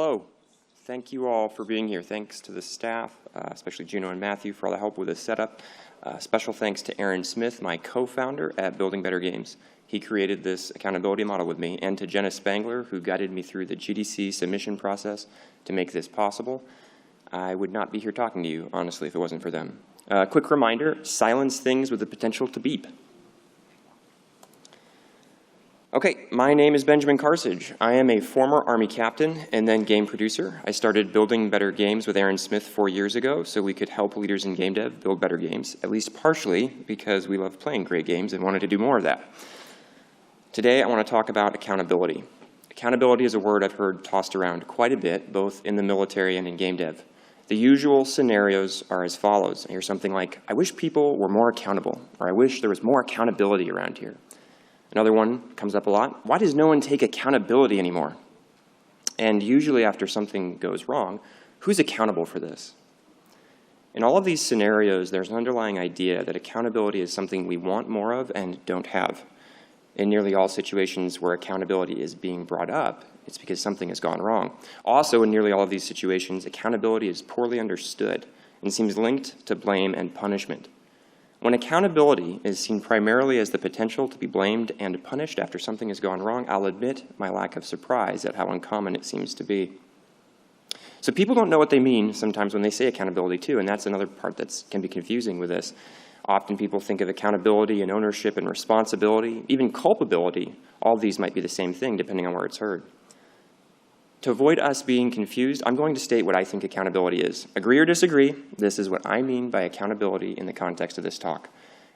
Hello. Thank you all for being here. Thanks to the staff, especially Juno and Matthew, for all the help with this setup. Special thanks to Aaron Smith, my co-founder at Building Better Games. He created this accountability model with me, and to Jenna Spangler, who guided me through the GDC submission process to make this possible. I would not be here talking to you, honestly, if it wasn't for them. Quick reminder, silence things with the potential to beep. Okay, my name is Benjamin Carcich. I am a former Army captain and then game producer. I started Building Better Games with Aaron Smith 4 years ago so we could help leaders in game dev build better games, at least partially because we love playing great games and wanted to do more of that. Today I want to talk about accountability. Accountability is a word I've heard tossed around quite a bit, both in the military and in game dev. The usual scenarios are as follows. I hear something like, I wish people were more accountable, or I wish there was more accountability around here. Another one comes up a lot. Why does no one take accountability anymore? And usually after something goes wrong, who's accountable for this? In all of these scenarios, there's an underlying idea that accountability is something we want more of and don't have. In nearly all situations where accountability is being brought up, it's because something has gone wrong. Also, in nearly all of these situations, accountability is poorly understood and seems linked to blame and punishment. When accountability is seen primarily as the potential to be blamed and punished after something has gone wrong, I'll admit my lack of surprise at how uncommon it seems to be. So people don't know what they mean sometimes when they say accountability too, and that's another part that can be confusing with this. Often people think of accountability and ownership and responsibility, even culpability. All of these might be the same thing depending on where it's heard. To avoid us being confused, I'm going to state what I think accountability is. Agree or disagree, this is what I mean by accountability in the context of this talk.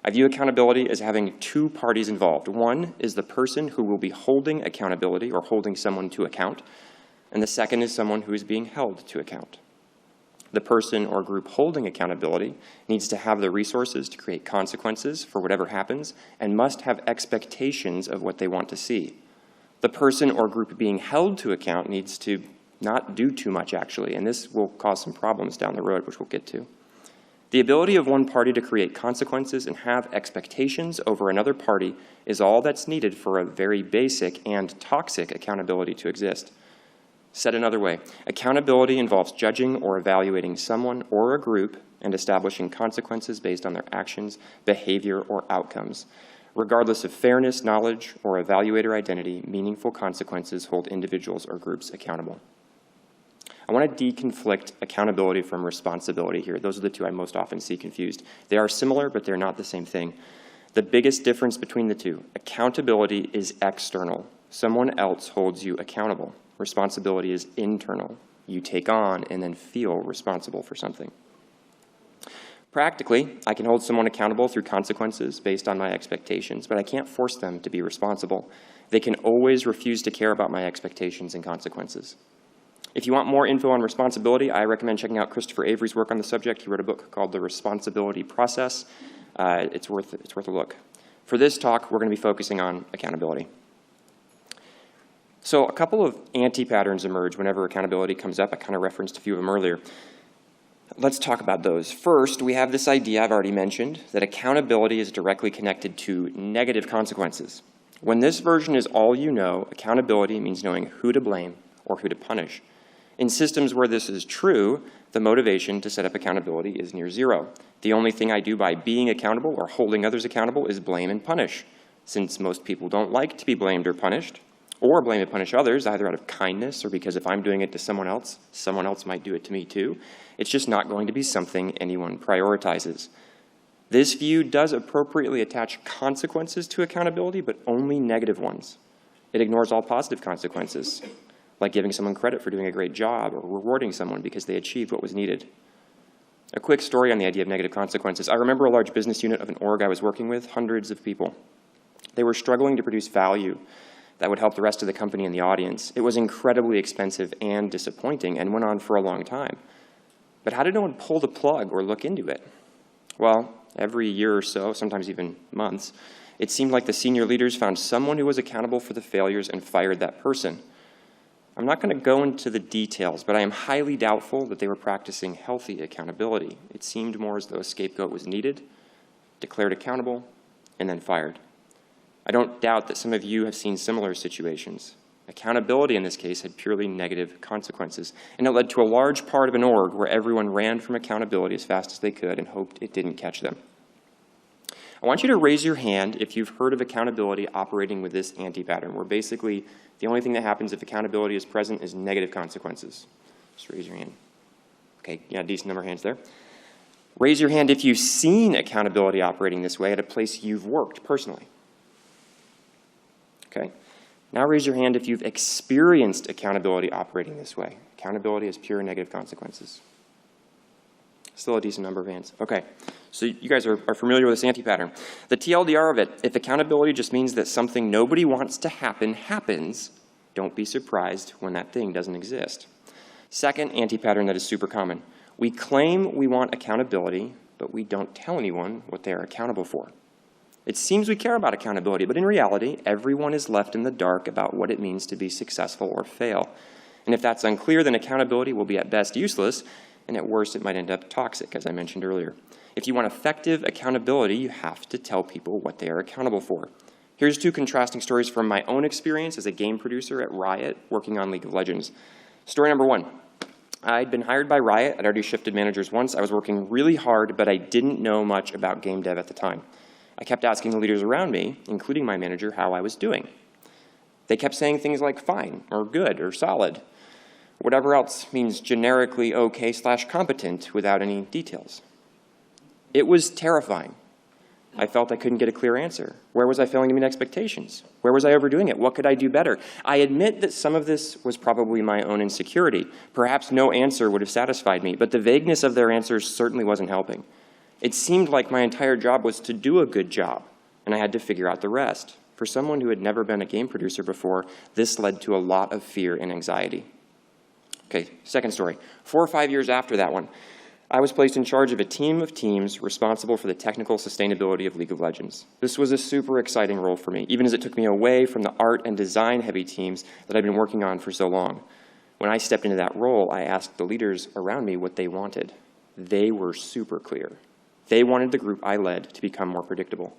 I view accountability as having two parties involved. One is the person who will be holding accountability or holding someone to account, and the second is someone who is being held to account. The person or group holding accountability needs to have the resources to create consequences for whatever happens and must have expectations of what they want to see. The person or group being held to account needs to not do too much, actually, and this will cause some problems down the road, which we'll get to. The ability of one party to create consequences and have expectations over another party is all that's needed for a very basic and toxic accountability to exist. Said another way, accountability involves judging or evaluating someone or a group and establishing consequences based on their actions, behavior, or outcomes. Regardless of fairness, knowledge, or evaluator identity, meaningful consequences hold individuals or groups accountable. I want to deconflict accountability from responsibility here. Those are the two I most often see confused. They are similar, but they're not the same thing. The biggest difference between the two, accountability is external. Someone else holds you accountable. Responsibility is internal. You take on and then feel responsible for something. Practically, I can hold someone accountable through consequences based on my expectations, but I can't force them to be responsible. They can always refuse to care about my expectations and consequences. If you want more info on responsibility, I recommend checking out Christopher Avery's work on the subject. He wrote a book called The Responsibility Process. It's worth a look. For this talk, we're going to be focusing on accountability. So a couple of anti-patterns emerge whenever accountability comes up. I kind of referenced a few of them earlier. Let's talk about those. First, we have this idea I've already mentioned, that accountability is directly connected to negative consequences. When this version is all you know, accountability means knowing who to blame or who to punish. In systems where this is true, the motivation to set up accountability is near zero. The only thing I do by being accountable or holding others accountable is blame and punish. Since most people don't like to be blamed or punished, or blame and punish others, either out of kindness or because if I'm doing it to someone else might do it to me too. It's just not going to be something anyone prioritizes. This view does appropriately attach consequences to accountability, but only negative ones. It ignores all positive consequences, like giving someone credit for doing a great job or rewarding someone because they achieved what was needed. A quick story on the idea of negative consequences. I remember a large business unit of an org I was working with, hundreds of people. They were struggling to produce value that would help the rest of the company and the audience. It was incredibly expensive and disappointing and went on for a long time. But how did no one pull the plug or look into it? Well, every year or so, sometimes even months, it seemed like the senior leaders found someone who was accountable for the failures and fired that person. I'm not going to go into the details, but I am highly doubtful that they were practicing healthy accountability. It seemed more as though a scapegoat was needed, declared accountable, and then fired. I don't doubt that some of you have seen similar situations. Accountability in this case had purely negative consequences, and it led to a large part of an org where everyone ran from accountability as fast as they could and hoped it didn't catch them. I want you to raise your hand if you've heard of accountability operating with this anti-pattern, where basically the only thing that happens if accountability is present is negative consequences. Just raise your hand. Okay, yeah, decent number of hands there. Raise your hand if you've seen accountability operating this way at a place you've worked personally. Okay. Now raise your hand if you've experienced accountability operating this way. Accountability has pure negative consequences. Still a decent number of hands. Okay, so you guys are familiar with this anti-pattern. The TLDR of it, if accountability just means that something nobody wants to happen happens, don't be surprised when that thing doesn't exist. Second anti-pattern that is super common. We claim we want accountability, but we don't tell anyone what they are accountable for. It seems we care about accountability, but in reality, everyone is left in the dark about what it means to be successful or fail. And if that's unclear, then accountability will be at best useless, and at worst, it might end up toxic, as I mentioned earlier. If you want effective accountability, you have to tell people what they are accountable for. Here's two contrasting stories from my own experience as a game producer at Riot, working on League of Legends. Story number one. I'd been hired by Riot. I'd already shifted managers once. I was working really hard, but I didn't know much about game dev at the time. I kept asking the leaders around me, including my manager, how I was doing. They kept saying things like fine, or good, or solid, whatever else means generically okay/competent without any details. It was terrifying. I felt I couldn't get a clear answer. Where was I failing to meet expectations? Where was I overdoing it? What could I do better? I admit that some of this was probably my own insecurity. Perhaps no answer would have satisfied me, but the vagueness of their answers certainly wasn't helping. It seemed like my entire job was to do a good job, and I had to figure out the rest. For someone who had never been a game producer before, this led to a lot of fear and anxiety. Okay, second story. 4 or 5 years after that one, I was placed in charge of a team of teams responsible for the technical sustainability of League of Legends. This was a super exciting role for me, even as it took me away from the art and design heavy teams that I'd been working on for so long. When I stepped into that role, I asked the leaders around me what they wanted. They were super clear. They wanted the group I led to become more predictable.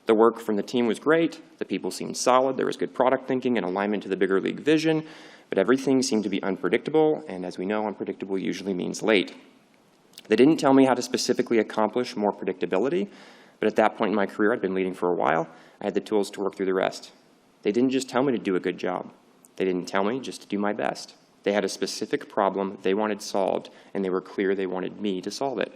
The work from the team was great, the people seemed solid, there was good product thinking and alignment to the bigger league vision, but everything seemed to be unpredictable, and as we know, unpredictable usually means late. They didn't tell me how to specifically accomplish more predictability, but at that point in my career, I'd been leading for a while, I had the tools to work through the rest. They didn't just tell me to do a good job. They didn't tell me just to do my best. They had a specific problem they wanted solved, and they were clear they wanted me to solve it.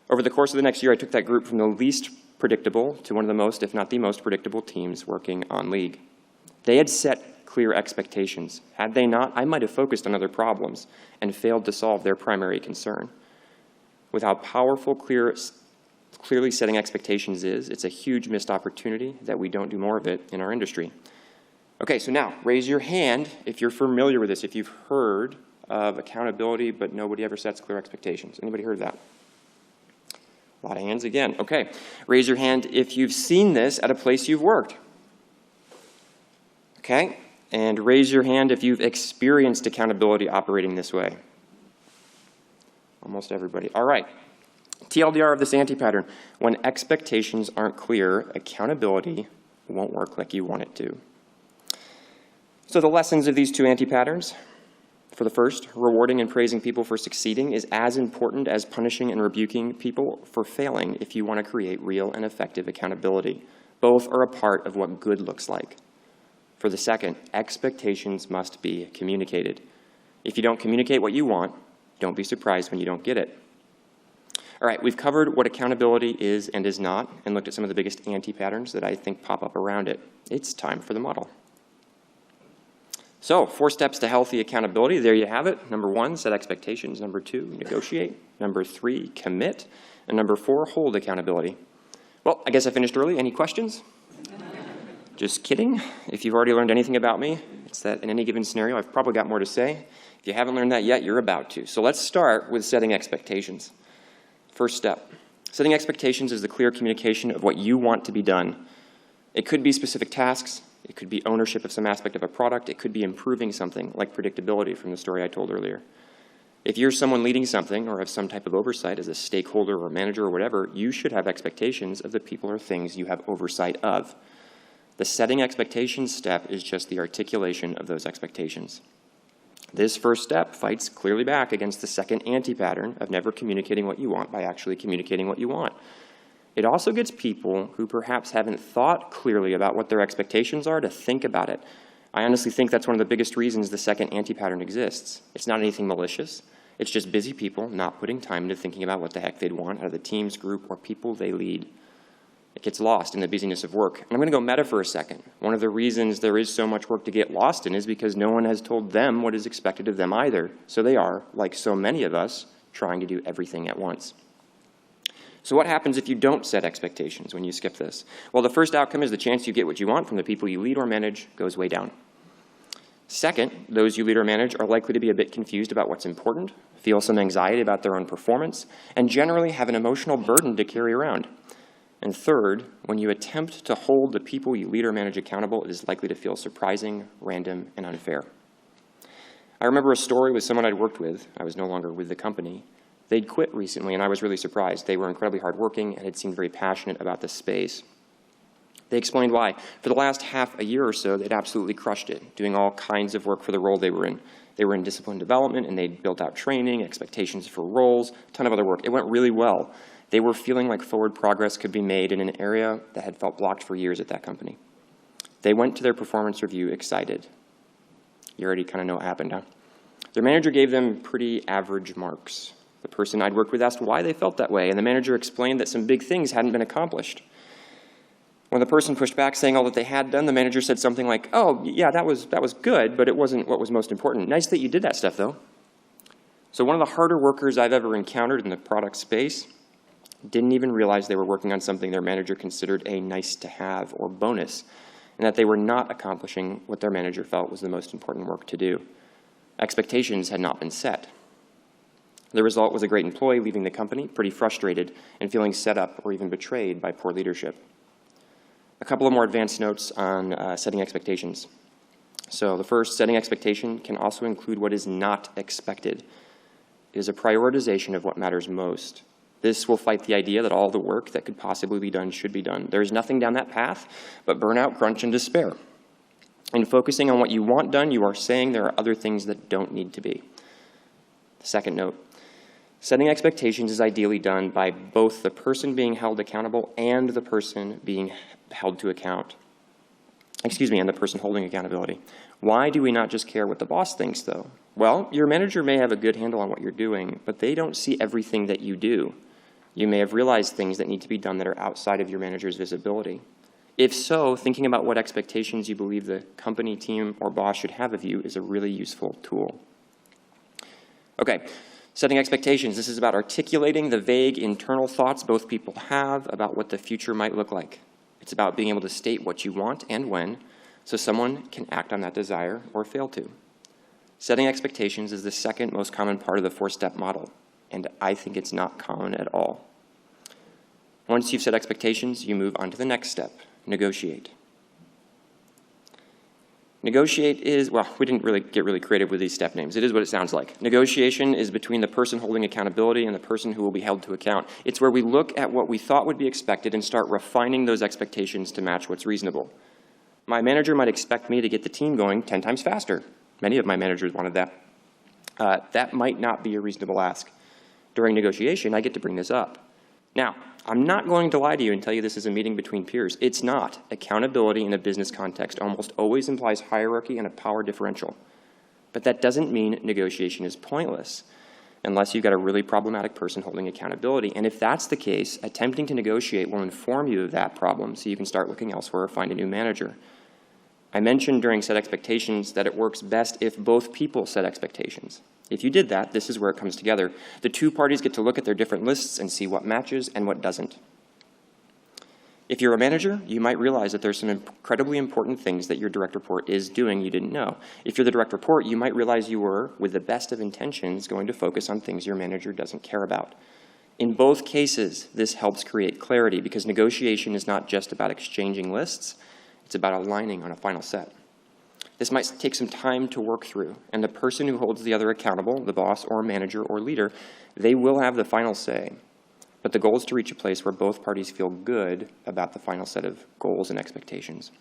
Over the course of the next year, I took that group from the least predictable to one of the most, if not the most predictable teams working on League. They had set clear expectations. Had they not, I might have focused on other problems and failed to solve their primary concern. With how powerful clearly setting expectations is, it's a huge missed opportunity that we don't do more of it in our industry. Okay, so now raise your hand if you're familiar with this, if you've heard of accountability, but nobody ever sets clear expectations. Anybody heard of that? A lot of hands again. Okay, raise your hand if you've seen this at a place you've worked. Okay, and raise your hand if you've experienced accountability operating this way. Almost everybody. All right, TLDR of this anti-pattern. When expectations aren't clear, accountability won't work like you want it to. So the lessons of these two anti-patterns. For the first, rewarding and praising people for succeeding is as important as punishing and rebuking people for failing if you want to create real and effective accountability. Both are a part of what good looks like. For the second, expectations must be communicated. If you don't communicate what you want, don't be surprised when you don't get it. All right, we've covered what accountability is and is not, and looked at some of the biggest anti-patterns that I think pop up around it. It's time for the model. So 4 steps to healthy accountability. There you have it. Number 1, set expectations. Number 2, negotiate. Number 3, commit. And number 4, hold accountability. Well, I guess I finished early. Any questions? Just kidding. If you've already learned anything about me, it's that in any given scenario, I've probably got more to say. If you haven't learned that yet, you're about to. So let's start with setting expectations. First step. Setting expectations is the clear communication of what you want to be done. It could be specific tasks. It could be ownership of some aspect of a product. It could be improving something, like predictability from the story I told earlier. If you're someone leading something or have some type of oversight as a stakeholder or manager or whatever, you should have expectations of the people or things you have oversight of. The setting expectations step is just the articulation of those expectations. This first step fights clearly back against the second anti-pattern of never communicating what you want by actually communicating what you want. It also gets people who perhaps haven't thought clearly about what their expectations are to think about it. I honestly think that's one of the biggest reasons the second anti-pattern exists. It's not anything malicious. It's just busy people not putting time into thinking about what the heck they'd want out of the teams, group, or people they lead. It gets lost in the busyness of work. And I'm going to go meta for a second. One of the reasons there is so much work to get lost in is because no one has told them what is expected of them either. So they are, like so many of us, trying to do everything at once. So what happens if you don't set expectations when you skip this? Well, the first outcome is the chance you get what you want from the people you lead or manage goes way down. Second, those you lead or manage are likely to be a bit confused about what's important, feel some anxiety about their own performance, and generally have an emotional burden to carry around. And third, when you attempt to hold the people you lead or manage accountable, it is likely to feel surprising, random, and unfair. I remember a story with someone I'd worked with. I was no longer with the company. They'd quit recently, and I was really surprised. They were incredibly hardworking and had seemed very passionate about the space. They explained why. For the last half a year or so, they'd absolutely crushed it, doing all kinds of work for the role they were in. They were in discipline development, and they'd built out training, expectations for roles, a ton of other work. It went really well. They were feeling like forward progress could be made in an area that had felt blocked for years at that company. They went to their performance review excited. You already kind of know what happened, huh? Their manager gave them pretty average marks. The person I'd worked with asked why they felt that way, and the manager explained that some big things hadn't been accomplished. When the person pushed back saying all that they had done, the manager said something like, "Oh, yeah, that was good, but it wasn't what was most important. Nice that you did that stuff, though." So one of the harder workers I've ever encountered in the product space didn't even realize they were working on something their manager considered a nice-to-have or bonus, and that they were not accomplishing what their manager felt was the most important work to do. Expectations had not been set. The result was a great employee leaving the company, pretty frustrated and feeling set up or even betrayed by poor leadership. A couple of more advanced notes on setting expectations. So the first, setting expectation can also include what is not expected. It is a prioritization of what matters most. This will fight the idea that all the work that could possibly be done should be done. There is nothing down that path but burnout, crunch, and despair. In focusing on what you want done, you are saying there are other things that don't need to be. Second note, setting expectations is ideally done by both the person being held accountable and the person being held to account. And the person holding accountability. Why do we not just care what the boss thinks, though? Well, your manager may have a good handle on what you're doing, but they don't see everything that you do. You may have realized things that need to be done that are outside of your manager's visibility. If so, thinking about what expectations you believe the company, team, or boss should have of you is a really useful tool. Okay, setting expectations. This is about articulating the vague internal thoughts both people have about what the future might look like. It's about being able to state what you want and when, so someone can act on that desire or fail to. Setting expectations is the second most common part of the four-step model, and I think it's not common at all. Once you've set expectations, you move on to the next step, negotiate. Negotiate is, well, we didn't really get really creative with these step names. It is what it sounds like. Negotiation is between the person holding accountability and the person who will be held to account. It's where we look at what we thought would be expected and start refining those expectations to match what's reasonable. My manager might expect me to get the team going 10 times faster. Many of my managers wanted that. That might not be a reasonable ask. During negotiation, I get to bring this up. Now, I'm not going to lie to you and tell you this is a meeting between peers. It's not. Accountability in a business context almost always implies hierarchy and a power differential. But that doesn't mean negotiation is pointless, unless you've got a really problematic person holding accountability. And if that's the case, attempting to negotiate will inform you of that problem so you can start looking elsewhere or find a new manager. I mentioned during set expectations that it works best if both people set expectations. If you did that, this is where it comes together. The two parties get to look at their different lists and see what matches and what doesn't. If you're a manager, you might realize that there's some incredibly important things that your direct report is doing you didn't know. If you're the direct report, you might realize you were, with the best of intentions, going to focus on things your manager doesn't care about. In both cases, this helps create clarity because negotiation is not just about exchanging lists, it's about aligning on a final set. This might take some time to work through, and the person who holds the other accountable, the boss or manager or leader, they will have the final say. But the goal is to reach a place where both parties feel good about the final set of goals and expectations.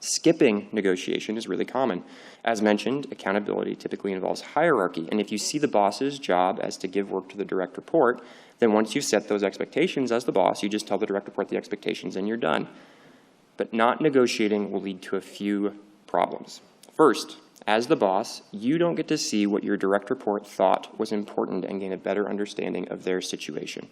Skipping negotiation is really common. As mentioned, accountability typically involves hierarchy, and if you see the boss's job as to give work to the direct report, then once you set those expectations as the boss, you just tell the direct report the expectations and you're done. But not negotiating will lead to a few problems. First, as the boss, you don't get to see what your direct report thought was important and gain a better understanding of their situation.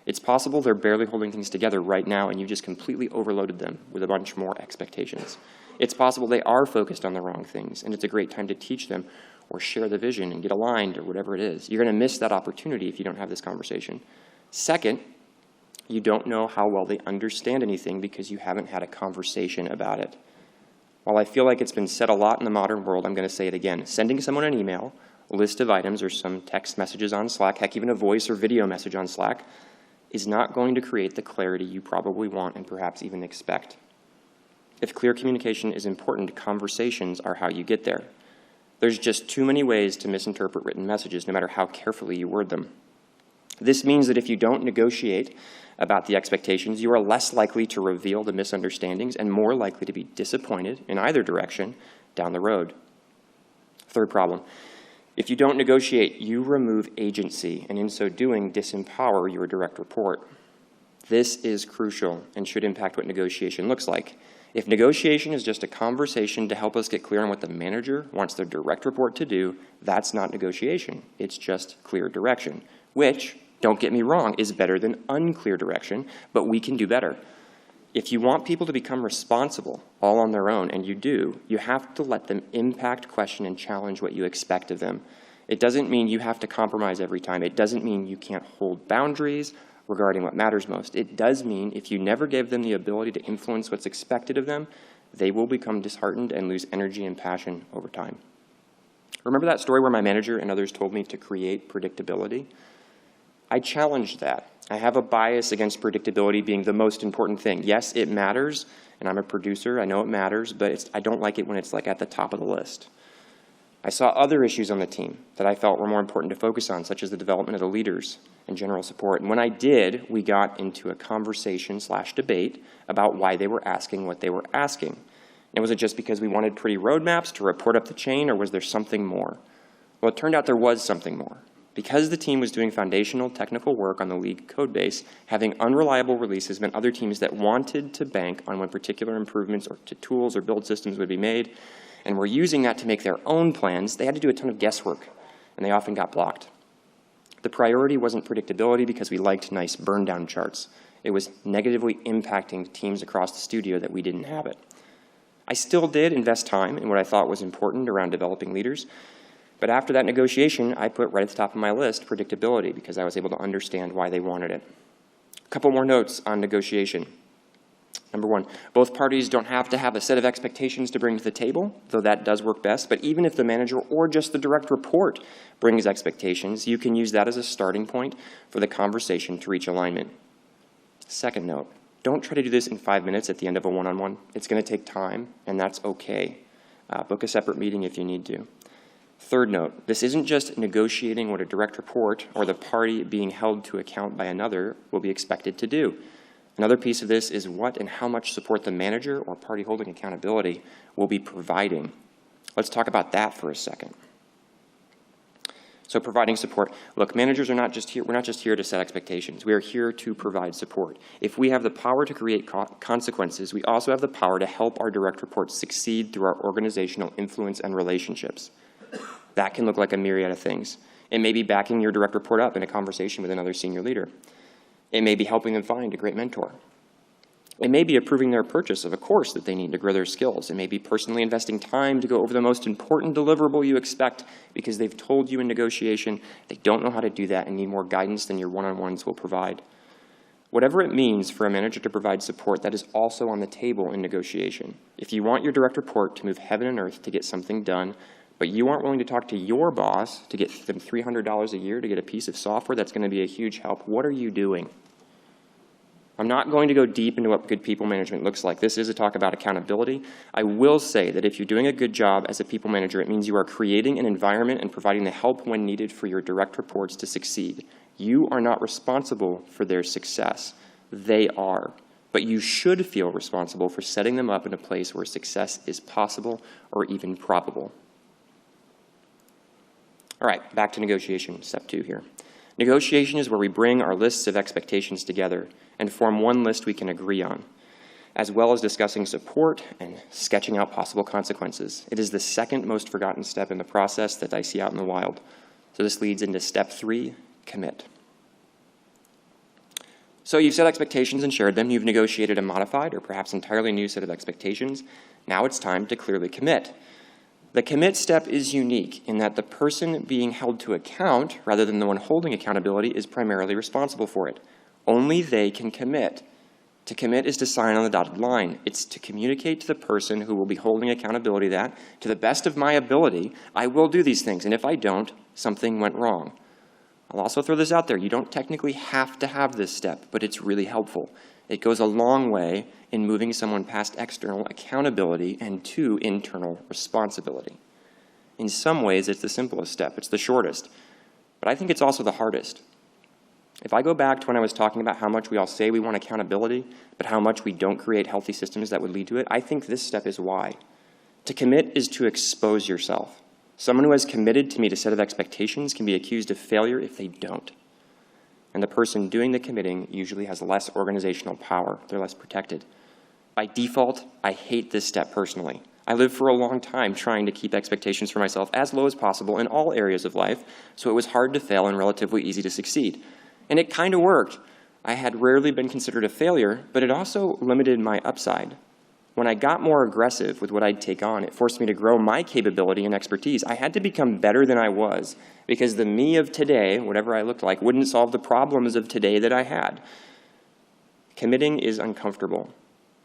It's possible they're barely holding things together right now and you just completely overloaded them with a bunch more expectations. It's possible they are focused on the wrong things and it's a great time to teach them or share the vision and get aligned or whatever it is. You're going to miss that opportunity if you don't have this conversation. Second, you don't know how well they understand anything because you haven't had a conversation about it. While I feel like it's been said a lot in the modern world, I'm going to say it again. Sending someone an email, a list of items, or some text messages on Slack, heck, even a voice or video message on Slack, is not going to create the clarity you probably want and perhaps even expect. If clear communication is important, conversations are how you get there. There's just too many ways to misinterpret written messages, no matter how carefully you word them. This means that if you don't negotiate about the expectations, you are less likely to reveal the misunderstandings and more likely to be disappointed in either direction down the road. Third problem. If you don't negotiate, you remove agency, and in so doing, disempower your direct report. This is crucial and should impact what negotiation looks like. If negotiation is just a conversation to help us get clear on what the manager wants their direct report to do, that's not negotiation. It's just clear direction, which, don't get me wrong, is better than unclear direction, but we can do better. If you want people to become responsible all on their own, and you do, you have to let them impact, question, and challenge what you expect of them. It doesn't mean you have to compromise every time. It doesn't mean you can't hold boundaries regarding what matters most. It does mean if you never give them the ability to influence what's expected of them, they will become disheartened and lose energy and passion over time. Remember that story where my manager and others told me to create predictability? I challenged that. I have a bias against predictability being the most important thing. Yes, it matters, and I'm a producer. I know it matters, but I don't like it when it's like at the top of the list. I saw other issues on the team that I felt were more important to focus on, such as the development of the leaders and general support. And when I did, we got into a conversation/debate about why they were asking what they were asking. And was it just because we wanted pretty roadmaps to report up the chain, or was there something more? Well, it turned out there was something more. Because the team was doing foundational technical work on the league code base, having unreliable releases meant other teams that wanted to bank on when particular improvements or to tools or build systems would be made, and were using that to make their own plans, they had to do a ton of guesswork, and they often got blocked. The priority wasn't predictability because we liked nice burn-down charts. It was negatively impacting teams across the studio that we didn't have it. I still did invest time in what I thought was important around developing leaders, but after that negotiation, I put right at the top of my list predictability because I was able to understand why they wanted it. A couple more notes on negotiation. Number one, both parties don't have to have a set of expectations to bring to the table, though that does work best. But even if the manager or just the direct report brings expectations, you can use that as a starting point for the conversation to reach alignment. Second note, don't try to do this in 5 minutes at the end of a one-on-one. It's going to take time, and that's okay. Book a separate meeting if you need to. Third note, this isn't just negotiating what a direct report or the party being held to account by another will be expected to do. Another piece of this is what and how much support the manager or party holding accountability will be providing. Let's talk about that for a second. So providing support. Look, managers are not just here, we're not just here to set expectations. We are here to provide support. If we have the power to create consequences, we also have the power to help our direct reports succeed through our organizational influence and relationships. That can look like a myriad of things. It may be backing your direct report up in a conversation with another senior leader. It may be helping them find a great mentor. It may be approving their purchase of a course that they need to grow their skills. It may be personally investing time to go over the most important deliverable you expect because they've told you in negotiation they don't know how to do that and need more guidance than your one-on-ones will provide. Whatever it means for a manager to provide support, that is also on the table in negotiation. If you want your direct report to move heaven and earth to get something done, but you aren't willing to talk to your boss to get them $300 a year to get a piece of software that's going to be a huge help, what are you doing? I'm not going to go deep into what good people management looks like. This is a talk about accountability. I will say that if you're doing a good job as a people manager, it means you are creating an environment and providing the help when needed for your direct reports to succeed. You are not responsible for their success. They are. but you should feel responsible for setting them up in a place where success is possible or even probable. All right, back to negotiation, step 2 here. Negotiation is where we bring our lists of expectations together and form one list we can agree on, as well as discussing support and sketching out possible consequences. It is the second most forgotten step in the process that I see out in the wild. So this leads into step 3, commit. So you've set expectations and shared them. You've negotiated a modified or perhaps entirely new set of expectations. Now it's time to clearly commit. The commit step is unique in that the person being held to account, rather than the one holding accountability, is primarily responsible for it. Only they can commit. To commit is to sign on the dotted line. It's to communicate to the person who will be holding accountability that, to the best of my ability, I will do these things, and if I don't, something went wrong. I'll also throw this out there. You don't technically have to have this step, but it's really helpful. It goes a long way in moving someone past external accountability and to internal responsibility. In some ways, it's the simplest step. It's the shortest. But I think it's also the hardest. If I go back to when I was talking about how much we all say we want accountability, but how much we don't create healthy systems that would lead to it, I think this step is why. To commit is to expose yourself. Someone who has committed to meet a set of expectations can be accused of failure if they don't. And the person doing the committing usually has less organizational power. They're less protected. By default, I hate this step personally. I lived for a long time trying to keep expectations for myself as low as possible in all areas of life, so it was hard to fail and relatively easy to succeed. And it kind of worked. I had rarely been considered a failure, but it also limited my upside. When I got more aggressive with what I'd take on, it forced me to grow my capability and expertise. I had to become better than I was, because the me of today, whatever I looked like, wouldn't solve the problems of today that I had. Committing is uncomfortable.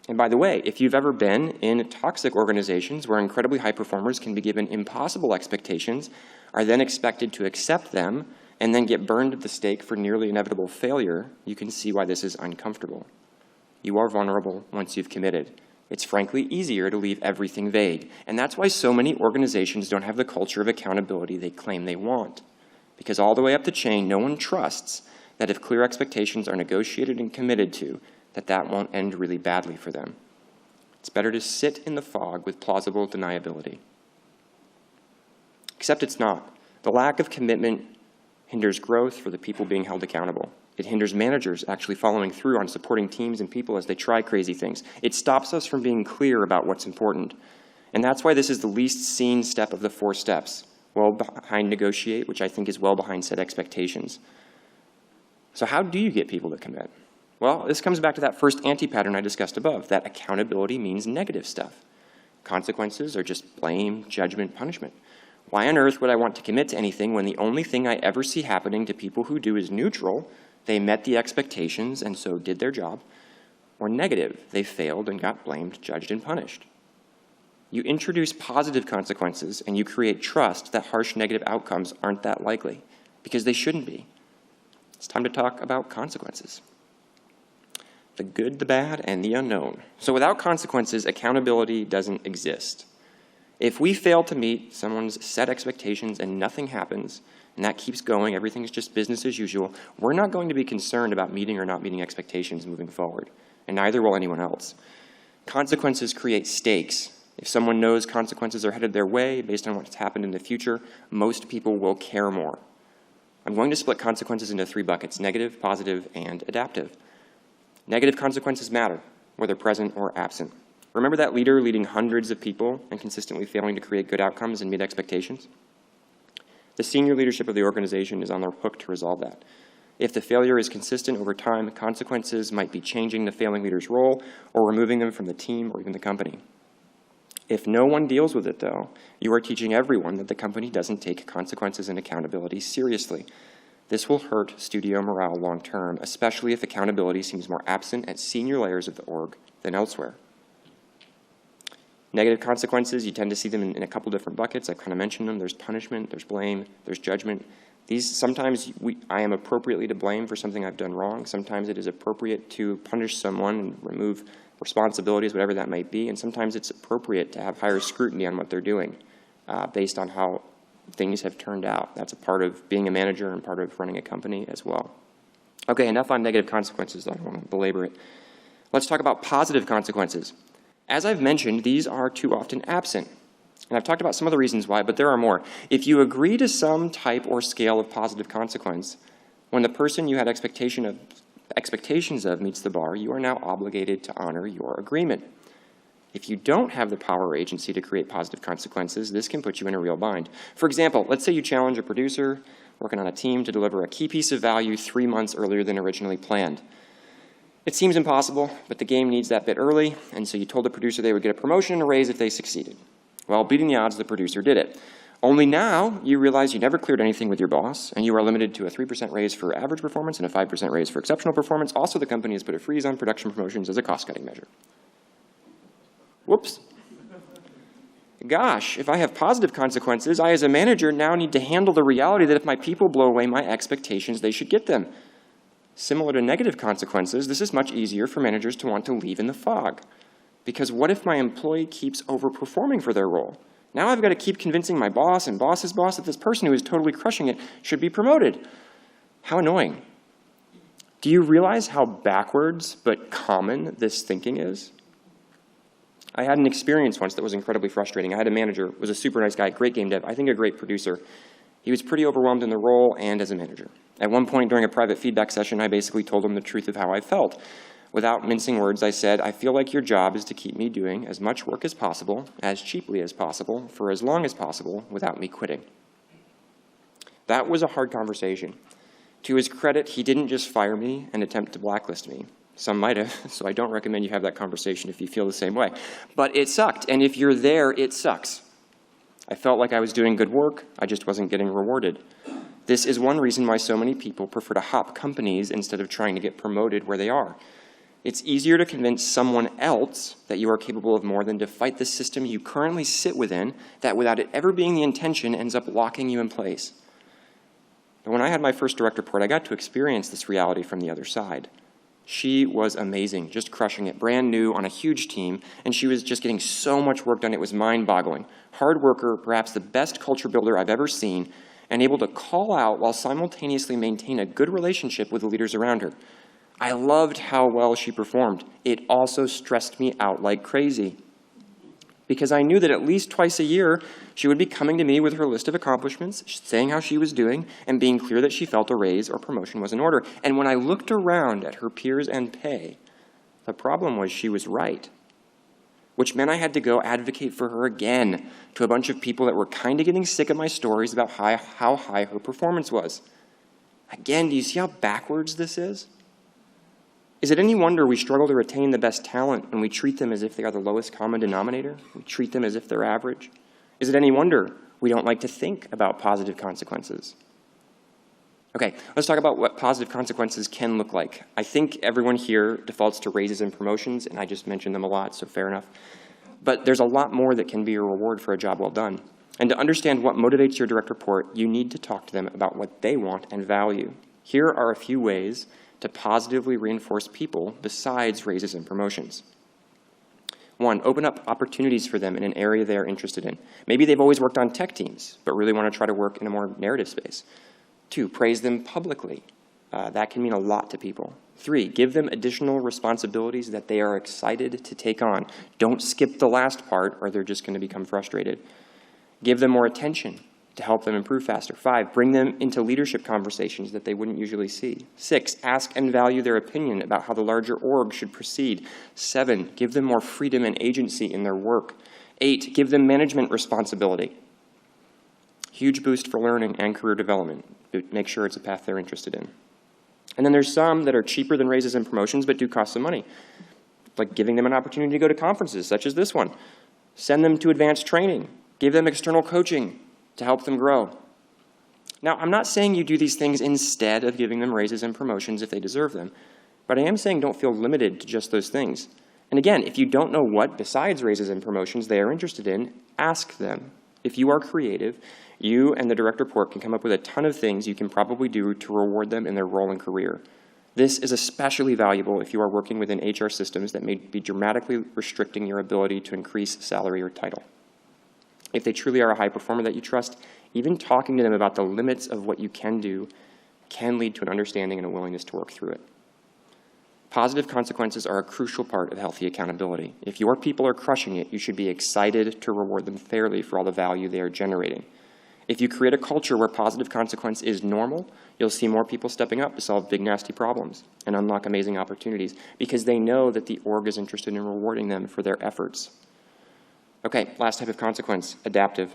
And by the way, if you've ever been in toxic organizations where incredibly high performers can be given impossible expectations, are then expected to accept them, and then get burned at the stake for nearly inevitable failure, you can see why this is uncomfortable. You are vulnerable once you've committed. It's frankly easier to leave everything vague. And that's why so many organizations don't have the culture of accountability they claim they want. Because all the way up the chain, no one trusts that if clear expectations are negotiated and committed to, that won't end really badly for them. It's better to sit in the fog with plausible deniability. Except it's not. The lack of commitment hinders growth for the people being held accountable. It hinders managers actually following through on supporting teams and people as they try crazy things. It stops us from being clear about what's important. And that's why this is the least seen step of the 4 steps, well behind negotiate, which I think is well behind set expectations. So how do you get people to commit? Well, this comes back to that first anti-pattern I discussed above, that accountability means negative stuff. Consequences are just blame, judgment, punishment. Why on earth would I want to commit to anything when the only thing I ever see happening to people who do is neutral? They met the expectations and so did their job. Or negative, they failed and got blamed, judged, and punished. You introduce positive consequences and you create trust that harsh negative outcomes aren't that likely, because they shouldn't be. It's time to talk about consequences. The good, the bad, and the unknown. So without consequences, accountability doesn't exist. If we fail to meet someone's set expectations and nothing happens, and that keeps going, everything's just business as usual, we're not going to be concerned about meeting or not meeting expectations moving forward, and neither will anyone else. Consequences create stakes. If someone knows consequences are headed their way based on what's happened in the future, most people will care more. I'm going to split consequences into 3 buckets: negative, positive, and adaptive. Negative consequences matter, whether present or absent. Remember that leader leading hundreds of people and consistently failing to create good outcomes and meet expectations? The senior leadership of the organization is on the hook to resolve that. If the failure is consistent over time, consequences might be changing the failing leader's role or removing them from the team or even the company. If no one deals with it, though, you are teaching everyone that the company doesn't take consequences and accountability seriously. This will hurt studio morale long term, especially if accountability seems more absent at senior layers of the org than elsewhere. Negative consequences, you tend to see them in a couple different buckets. I've kind of mentioned them. There's punishment, there's blame, there's judgment. Sometimes I am appropriately to blame for something I've done wrong. Sometimes it is appropriate to punish someone and remove responsibilities, whatever that might be. And sometimes it's appropriate to have higher scrutiny on what they're doing based on how things have turned out. That's a part of being a manager and part of running a company as well. Okay, enough on negative consequences. I don't want to belabor it. Let's talk about positive consequences. As I've mentioned, these are too often absent. And I've talked about some of the reasons why, but there are more. If you agree to some type or scale of positive consequence, when the person you had expectations of meets the bar, you are now obligated to honor your agreement. If you don't have the power or agency to create positive consequences, this can put you in a real bind. For example, let's say you challenge a producer working on a team to deliver a key piece of value 3 months earlier than originally planned. It seems impossible, but the game needs that bit early, and so you told the producer they would get a promotion and a raise if they succeeded. Well, beating the odds, the producer did it. Only now you realize you never cleared anything with your boss, and you are limited to a 3% raise for average performance and a 5% raise for exceptional performance. Also, the company has put a freeze on production promotions as a cost-cutting measure. Whoops. Gosh, if I have positive consequences, I as a manager now need to handle the reality that if my people blow away my expectations, they should get them. Similar to negative consequences, this is much easier for managers to want to leave in the fog. Because what if my employee keeps overperforming for their role? Now I've got to keep convincing my boss and boss's boss that this person who is totally crushing it should be promoted. How annoying. Do you realize how backwards but common this thinking is? I had an experience once that was incredibly frustrating. I had a manager, was a super nice guy, great game dev, I think a great producer. He was pretty overwhelmed in the role and as a manager. At one point during a private feedback session, I basically told him the truth of how I felt. Without mincing words, I said, I feel like your job is to keep me doing as much work as possible, as cheaply as possible, for as long as possible, without me quitting. That was a hard conversation. To his credit, he didn't just fire me and attempt to blacklist me. Some might have, so I don't recommend you have that conversation if you feel the same way. But it sucked, and if you're there, it sucks. I felt like I was doing good work, I just wasn't getting rewarded. This is one reason why so many people prefer to hop companies instead of trying to get promoted where they are. It's easier to convince someone else that you are capable of more than to fight the system you currently sit within that without it ever being the intention ends up locking you in place. But when I had my first direct report, I got to experience this reality from the other side. She was amazing, just crushing it, brand new on a huge team, and she was just getting so much work done, it was mind-boggling. Hard worker, perhaps the best culture builder I've ever seen, and able to call out while simultaneously maintain a good relationship with the leaders around her. I loved how well she performed. It also stressed me out like crazy, because I knew that at least twice a year, she would be coming to me with her list of accomplishments, saying how she was doing, and being clear that she felt a raise or promotion was in order. And when I looked around at her peers and pay, the problem was she was right, which meant I had to go advocate for her again to a bunch of people that were kind of getting sick of my stories about how high her performance was. Again, do you see how backwards this is? Is it any wonder we struggle to retain the best talent when we treat them as if they are the lowest common denominator? We treat them as if they're average? Is it any wonder we don't like to think about positive consequences? Okay, let's talk about what positive consequences can look like. I think everyone here defaults to raises and promotions, and I just mentioned them a lot, so fair enough. But there's a lot more that can be a reward for a job well done. And to understand what motivates your direct report, you need to talk to them about what they want and value. Here are a few ways to positively reinforce people besides raises and promotions. 1, open up opportunities for them in an area they are interested in. Maybe they've always worked on tech teams, but really want to try to work in a more narrative space. 2, praise them publicly. That can mean a lot to people. 3, give them additional responsibilities that they are excited to take on. Don't skip the last part or they're just going to become frustrated. Give them more attention to help them improve faster. 5, bring them into leadership conversations that they wouldn't usually see. 6, ask and value their opinion about how the larger org should proceed. 7, give them more freedom and agency in their work. 8, give them management responsibility. Huge boost for learning and career development. Make sure it's a path they're interested in. And then there's some that are cheaper than raises and promotions but do cost some money, like giving them an opportunity to go to conferences such as this one. Send them to advanced training. Give them external coaching to help them grow. Now, I'm not saying you do these things instead of giving them raises and promotions if they deserve them, but I am saying don't feel limited to just those things. And again, if you don't know what besides raises and promotions they are interested in, ask them. If you are creative, you and the direct report can come up with a ton of things you can probably do to reward them in their role and career. This is especially valuable if you are working within HR systems that may be dramatically restricting your ability to increase salary or title. If they truly are a high performer that you trust, even talking to them about the limits of what you can do can lead to an understanding and a willingness to work through it. Positive consequences are a crucial part of healthy accountability. If your people are crushing it, you should be excited to reward them fairly for all the value they are generating. If you create a culture where positive consequence is normal, you'll see more people stepping up to solve big, nasty problems and unlock amazing opportunities because they know that the org is interested in rewarding them for their efforts. Okay, last type of consequence, adaptive.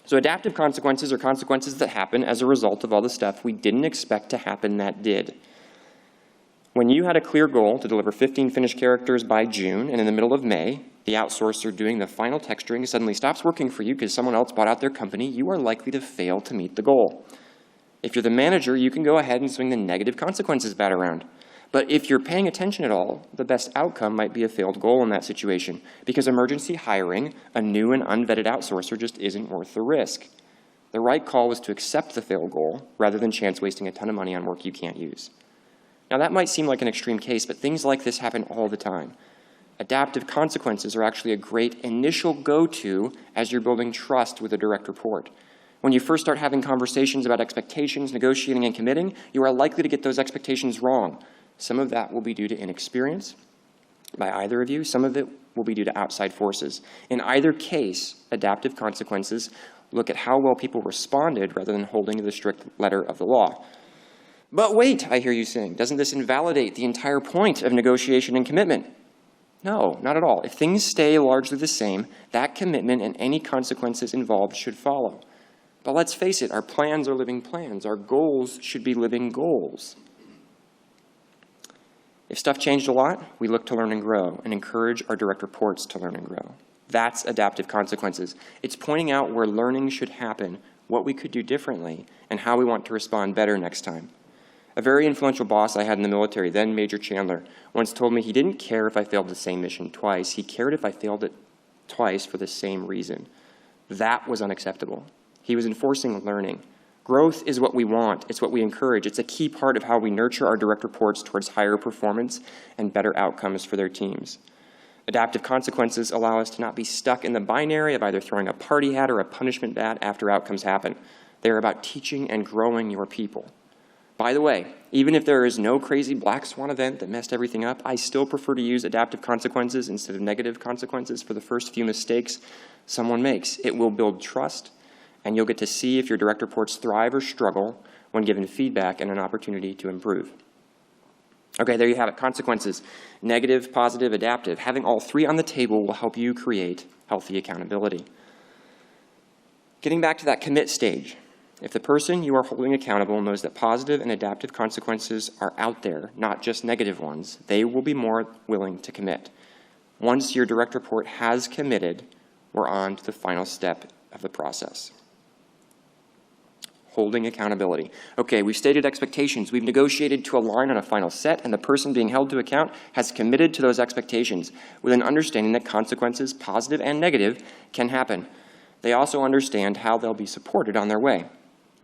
So adaptive consequences are consequences that happen as a result of all the stuff we didn't expect to happen that did. When you had a clear goal to deliver 15 finished characters by June, and in the middle of May, the outsourcer doing the final texturing suddenly stops working for you because someone else bought out their company, you are likely to fail to meet the goal. If you're the manager, you can go ahead and swing the negative consequences bat around. But if you're paying attention at all, the best outcome might be a failed goal in that situation, because emergency hiring a new and unvetted outsourcer just isn't worth the risk. The right call was to accept the failed goal rather than chance wasting a ton of money on work you can't use. Now, that might seem like an extreme case, but things like this happen all the time. Adaptive consequences are actually a great initial go-to as you're building trust with a direct report. When you first start having conversations about expectations, negotiating, and committing, you are likely to get those expectations wrong. Some of that will be due to inexperience by either of you. Some of it will be due to outside forces. In either case, adaptive consequences look at how well people responded rather than holding to the strict letter of the law. But wait, I hear you saying, doesn't this invalidate the entire point of negotiation and commitment? No, not at all. If things stay largely the same, that commitment and any consequences involved should follow. But let's face it, our plans are living plans. Our goals should be living goals. If stuff changed a lot, we look to learn and grow and encourage our direct reports to learn and grow. That's adaptive consequences. It's pointing out where learning should happen, what we could do differently, and how we want to respond better next time. A very influential boss I had in the military, then Major Chandler, once told me he didn't care if I failed the same mission twice. He cared if I failed it twice for the same reason. That was unacceptable. He was enforcing learning. Growth is what we want. It's what we encourage. It's a key part of how we nurture our direct reports towards higher performance and better outcomes for their teams. Adaptive consequences allow us to not be stuck in the binary of either throwing a party hat or a punishment bat after outcomes happen. They are about teaching and growing your people. By the way, even if there is no crazy black swan event that messed everything up, I still prefer to use adaptive consequences instead of negative consequences for the first few mistakes someone makes. It will build trust, and you'll get to see if your direct reports thrive or struggle when given feedback and an opportunity to improve. Okay, there you have it, consequences. Negative, positive, adaptive. Having all three on the table will help you create healthy accountability. Getting back to that commit stage. If the person you are holding accountable knows that positive and adaptive consequences are out there, not just negative ones, they will be more willing to commit. Once your direct report has committed, we're on to the final step of the process. Holding accountability. Okay, we've stated expectations. We've negotiated to align on a final set, and the person being held to account has committed to those expectations with an understanding that consequences, positive and negative, can happen. They also understand how they'll be supported on their way.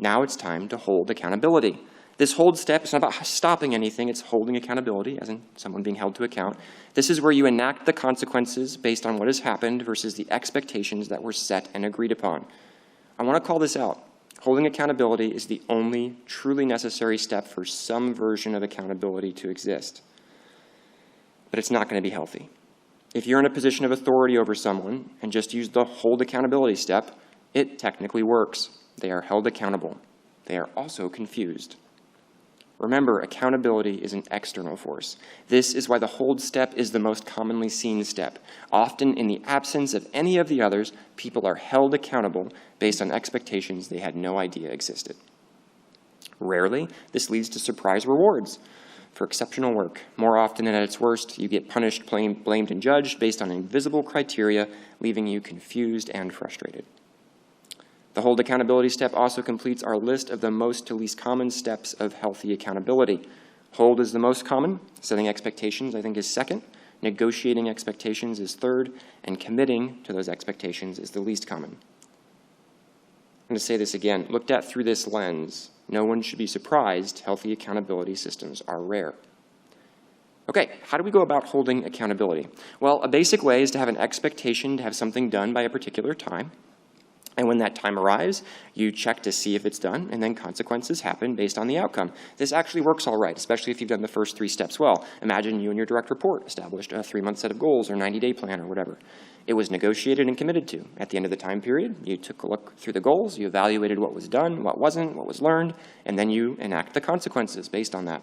Now it's time to hold accountability. This hold step is not about stopping anything, it's holding accountability, as in someone being held to account. This is where you enact the consequences based on what has happened versus the expectations that were set and agreed upon. I want to call this out. Holding accountability is the only truly necessary step for some version of accountability to exist. But it's not going to be healthy. If you're in a position of authority over someone and just use the hold accountability step, it technically works. They are held accountable. They are also confused. Remember, accountability is an external force. This is why the hold step is the most commonly seen step. Often, in the absence of any of the others, people are held accountable based on expectations they had no idea existed. Rarely, this leads to surprise rewards for exceptional work. More often than at its worst, you get punished, blamed, and judged based on invisible criteria, leaving you confused and frustrated. The hold accountability step also completes our list of the most to least common steps of healthy accountability. Hold is the most common. Setting expectations, I think, is second. Negotiating expectations is third. And committing to those expectations is the least common. I'm going to say this again. Looked at through this lens, no one should be surprised healthy accountability systems are rare. Okay, how do we go about holding accountability? Well, a basic way is to have an expectation to have something done by a particular time. And when that time arrives, you check to see if it's done, and then consequences happen based on the outcome. This actually works all right, especially if you've done the first 3 steps well. Imagine you and your direct report established a 3-month set of goals or 90-day plan or whatever. It was negotiated and committed to. At the end of the time period, you took a look through the goals, you evaluated what was done, what wasn't, what was learned, and then you enact the consequences based on that.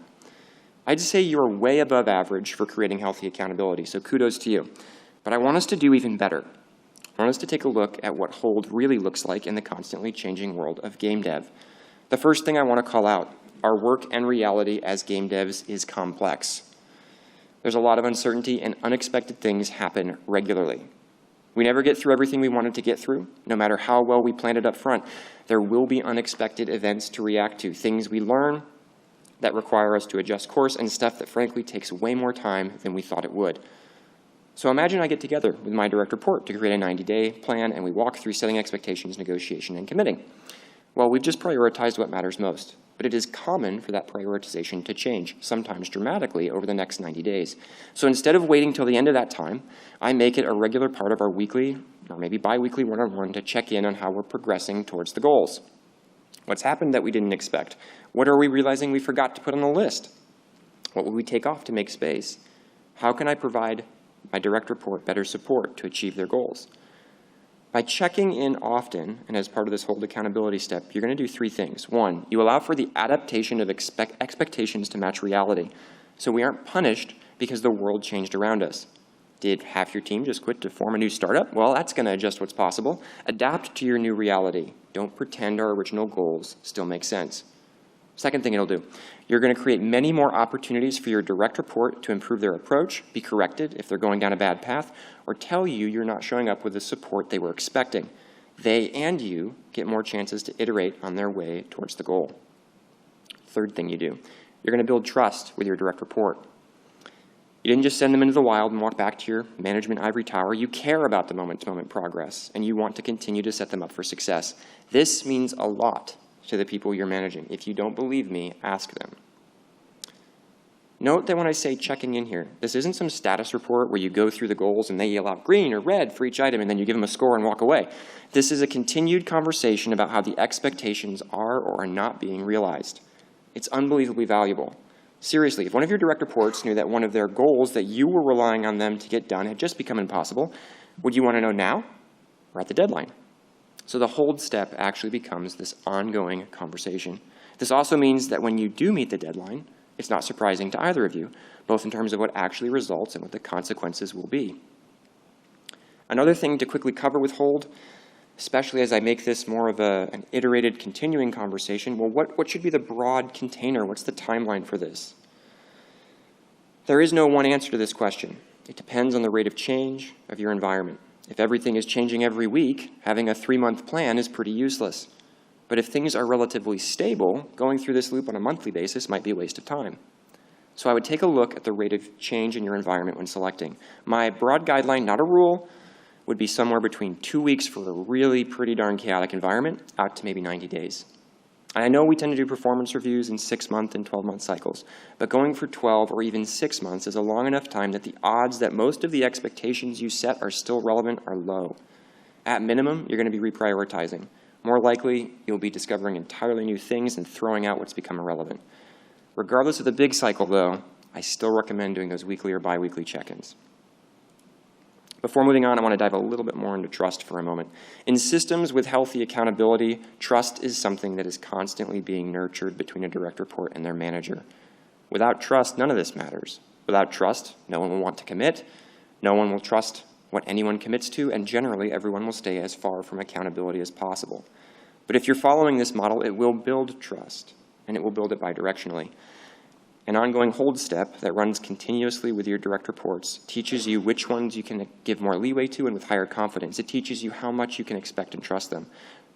I'd say you're way above average for creating healthy accountability, so kudos to you. But I want us to do even better. I want us to take a look at what hold really looks like in the constantly changing world of game dev. The first thing I want to call out, our work and reality as game devs is complex. There's a lot of uncertainty and unexpected things happen regularly. We never get through everything we wanted to get through, no matter how well we planned it up front. There will be unexpected events to react to, things we learn that require us to adjust course, and stuff that frankly takes way more time than we thought it would. So imagine I get together with my direct report to create a 90-day plan, and we walk through setting expectations, negotiation, and committing. Well, we've just prioritized what matters most, but it is common for that prioritization to change, sometimes dramatically, over the next 90 days. So instead of waiting till the end of that time, I make it a regular part of our weekly, or maybe bi-weekly one-on-one to check in on how we're progressing towards the goals. What's happened that we didn't expect? What are we realizing we forgot to put on the list? What will we take off to make space? How can I provide my direct report better support to achieve their goals? By checking in often, and as part of this hold accountability step, you're going to do 3 things. 1, you allow for the adaptation of expectations to match reality, so we aren't punished because the world changed around us. Did half your team just quit to form a new startup? Well, that's going to adjust what's possible. Adapt to your new reality. Don't pretend our original goals still make sense. Second thing it'll do, you're going to create many more opportunities for your direct report to improve their approach, be corrected if they're going down a bad path, or tell you you're not showing up with the support they were expecting. They and you get more chances to iterate on their way towards the goal. Third thing you do, you're going to build trust with your direct report. You didn't just send them into the wild and walk back to your management ivory tower. You care about the moment-to-moment progress, and you want to continue to set them up for success. This means a lot to the people you're managing. If you don't believe me, ask them. Note that when I say checking in here, this isn't some status report where you go through the goals and they yell out green or red for each item and then you give them a score and walk away. This is a continued conversation about how the expectations are or are not being realized. It's unbelievably valuable. Seriously, if one of your direct reports knew that one of their goals that you were relying on them to get done had just become impossible, would you want to know now or at the deadline? So the hold step actually becomes this ongoing conversation. This also means that when you do meet the deadline, it's not surprising to either of you, both in terms of what actually results and what the consequences will be. Another thing to quickly cover with hold, especially as I make this more of an iterated continuing conversation, well, what should be the broad container? What's the timeline for this? There is no one answer to this question. It depends on the rate of change of your environment. If everything is changing every week, having a 3-month plan is pretty useless. But if things are relatively stable, going through this loop on a monthly basis might be a waste of time. So I would take a look at the rate of change in your environment when selecting. My broad guideline, not a rule, would be somewhere between 2 weeks for a really pretty darn chaotic environment, out to maybe 90 days. And I know we tend to do performance reviews in 6-month and 12-month cycles, but going for 12 or even 6 months is a long enough time that the odds that most of the expectations you set are still relevant are low. At minimum, you're going to be reprioritizing. More likely, you'll be discovering entirely new things and throwing out what's become irrelevant. Regardless of the big cycle, though, I still recommend doing those weekly or bi-weekly check-ins. Before moving on, I want to dive a little bit more into trust for a moment. In systems with healthy accountability, trust is something that is constantly being nurtured between a direct report and their manager. Without trust, none of this matters. Without trust, no one will want to commit, no one will trust what anyone commits to, and generally everyone will stay as far from accountability as possible. But if you're following this model, it will build trust, and it will build it bidirectionally. An ongoing hold step that runs continuously with your direct reports teaches you which ones you can give more leeway to and with higher confidence. It teaches you how much you can expect and trust them.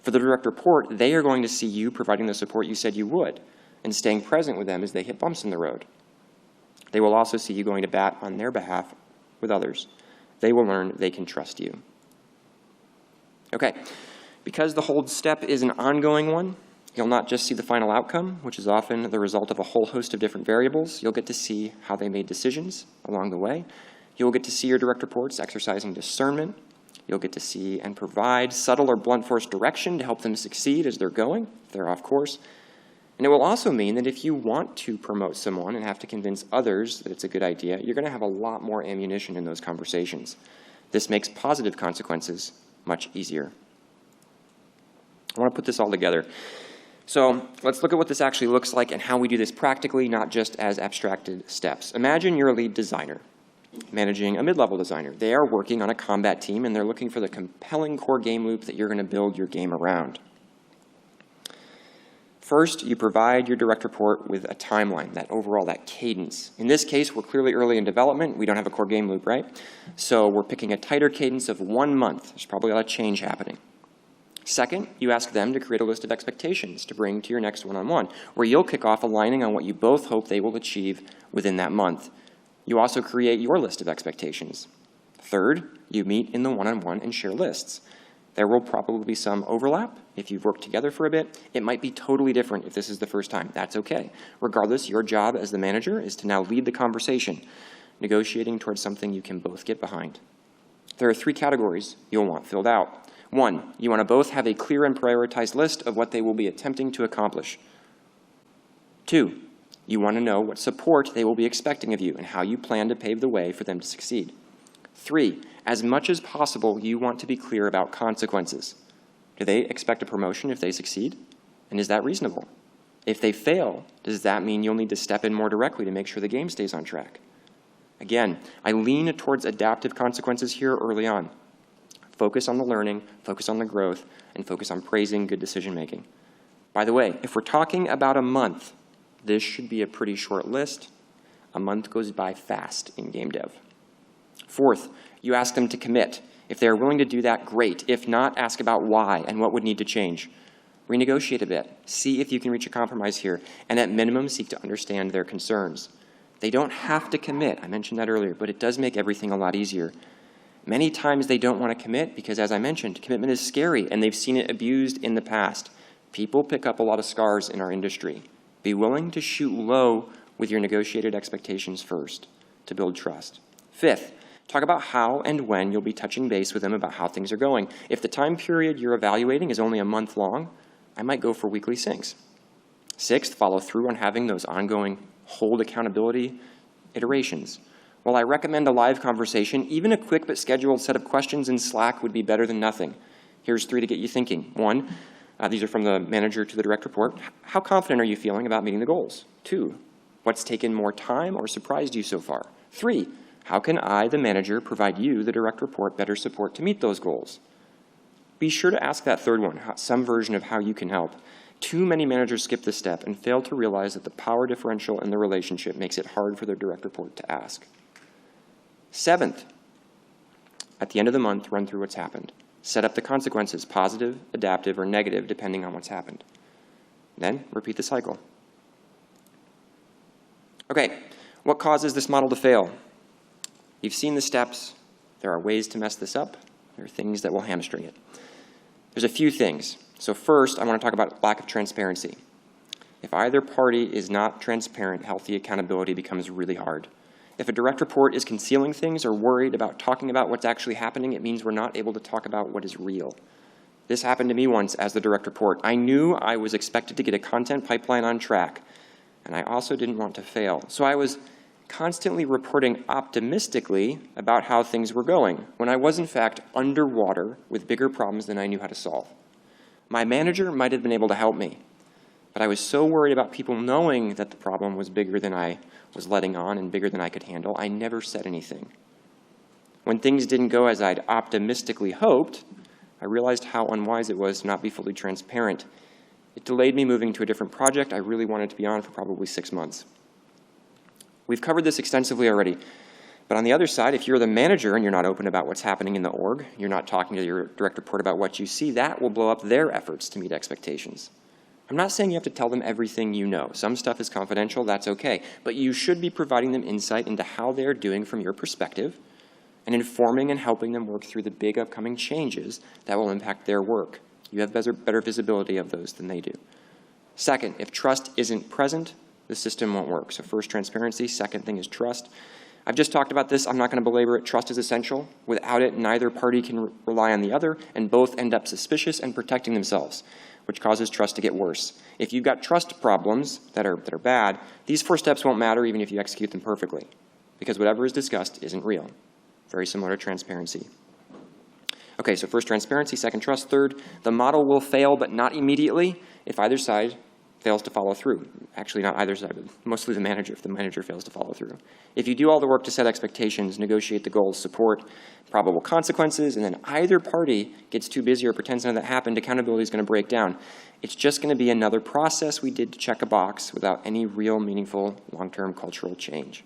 For the direct report, they are going to see you providing the support you said you would and staying present with them as they hit bumps in the road. They will also see you going to bat on their behalf with others. They will learn they can trust you. Okay, because the hold step is an ongoing one, you'll not just see the final outcome, which is often the result of a whole host of different variables. You'll get to see how they made decisions along the way. You'll get to see your direct reports exercising discernment, You'll get to see and provide subtle or blunt force direction to help them succeed as they're going, if they're off course. And it will also mean that if you want to promote someone and have to convince others that it's a good idea, you're going to have a lot more ammunition in those conversations. This makes positive consequences much easier. I want to put this all together. So let's look at what this actually looks like and how we do this practically, not just as abstracted steps. Imagine you're a lead designer managing a mid-level designer. They are working on a combat team, and they're looking for the compelling core game loop that you're going to build your game around. First, you provide your direct report with a timeline, that cadence. In this case, we're clearly early in development. We don't have a core game loop, right? So we're picking a tighter cadence of 1 month. There's probably a lot of change happening. Second, you ask them to create a list of expectations to bring to your next one-on-one, where you'll kick off aligning on what you both hope they will achieve within that month. You also create your list of expectations. Third, you meet in the one-on-one and share lists. There will probably be some overlap. If you've worked together for a bit, it might be totally different if this is the first time. That's okay. Regardless, your job as the manager is to now lead the conversation, negotiating towards something you can both get behind. There are 3 categories you'll want filled out. 1, you want to both have a clear and prioritized list of what they will be attempting to accomplish. 2, you want to know what support they will be expecting of you and how you plan to pave the way for them to succeed. 3, as much as possible, you want to be clear about consequences. Do they expect a promotion if they succeed? And is that reasonable? If they fail, does that mean you'll need to step in more directly to make sure the game stays on track? Again, I lean towards adaptive consequences here early on. Focus on the learning, focus on the growth, and focus on praising good decision-making. By the way, if we're talking about a month, this should be a pretty short list. A month goes by fast in game dev. Fourth, you ask them to commit. If they're willing to do that, great. If not, ask about why and what would need to change. Renegotiate a bit. See if you can reach a compromise here, and at minimum, seek to understand their concerns. They don't have to commit. I mentioned that earlier, but it does make everything a lot easier. Many times they don't want to commit because, as I mentioned, commitment is scary, and they've seen it abused in the past. People pick up a lot of scars in our industry. Be willing to shoot low with your negotiated expectations first to build trust. Fifth, talk about how and when you'll be touching base with them about how things are going. If the time period you're evaluating is only a month long, I might go for weekly syncs. Sixth, follow through on having those ongoing hold accountability iterations. While I recommend a live conversation, even a quick but scheduled set of questions in Slack would be better than nothing. Here's 3 to get you thinking. 1, these are from the manager to the direct report. How confident are you feeling about meeting the goals? 2, what's taken more time or surprised you so far? 3, how can I, the manager, provide you, the direct report, better support to meet those goals? Be sure to ask that third one, some version of how you can help. Too many managers skip this step and fail to realize that the power differential in the relationship makes it hard for their direct report to ask. 7th, at the end of the month, run through what's happened. Set up the consequences, positive, adaptive, or negative, depending on what's happened. Then, repeat the cycle. Okay, what causes this model to fail? You've seen the steps. There are ways to mess this up. There are things that will hamstring it. There's a few things. So first, I want to talk about lack of transparency. If either party is not transparent, healthy accountability becomes really hard. If a direct report is concealing things or worried about talking about what's actually happening, it means we're not able to talk about what is real. This happened to me once as the direct report. I knew I was expected to get a content pipeline on track, and I also didn't want to fail. So I was constantly reporting optimistically about how things were going, when I was in fact underwater with bigger problems than I knew how to solve. My manager might have been able to help me, but I was so worried about people knowing that the problem was bigger than I was letting on and bigger than I could handle, I never said anything. When things didn't go as I'd optimistically hoped, I realized how unwise it was to not be fully transparent. It delayed me moving to a different project I really wanted to be on for probably 6 months. We've covered this extensively already, but on the other side, if you're the manager and you're not open about what's happening in the org, you're not talking to your direct report about what you see, that will blow up their efforts to meet expectations. I'm not saying you have to tell them everything you know. Some stuff is confidential, that's okay. But you should be providing them insight into how they're doing from your perspective and informing and helping them work through the big upcoming changes that will impact their work. You have better visibility of those than they do. Second, if trust isn't present, the system won't work. So first, transparency. Second thing is trust. I've just talked about this. I'm not going to belabor it. Trust is essential. Without it, neither party can rely on the other, and both end up suspicious and protecting themselves, which causes trust to get worse. If you've got trust problems that are bad, these 4 steps won't matter even if you execute them perfectly, because whatever is discussed isn't real. Very similar to transparency. Okay, so first transparency, second trust, third, the model will fail, but not immediately if either side fails to follow through. Actually, not either side, but mostly the manager, if the manager fails to follow through. If you do all the work to set expectations, negotiate the goals, support probable consequences, and then either party gets too busy or pretends none of that happened, accountability is going to break down. It's just going to be another process we did to check a box without any real meaningful long-term cultural change.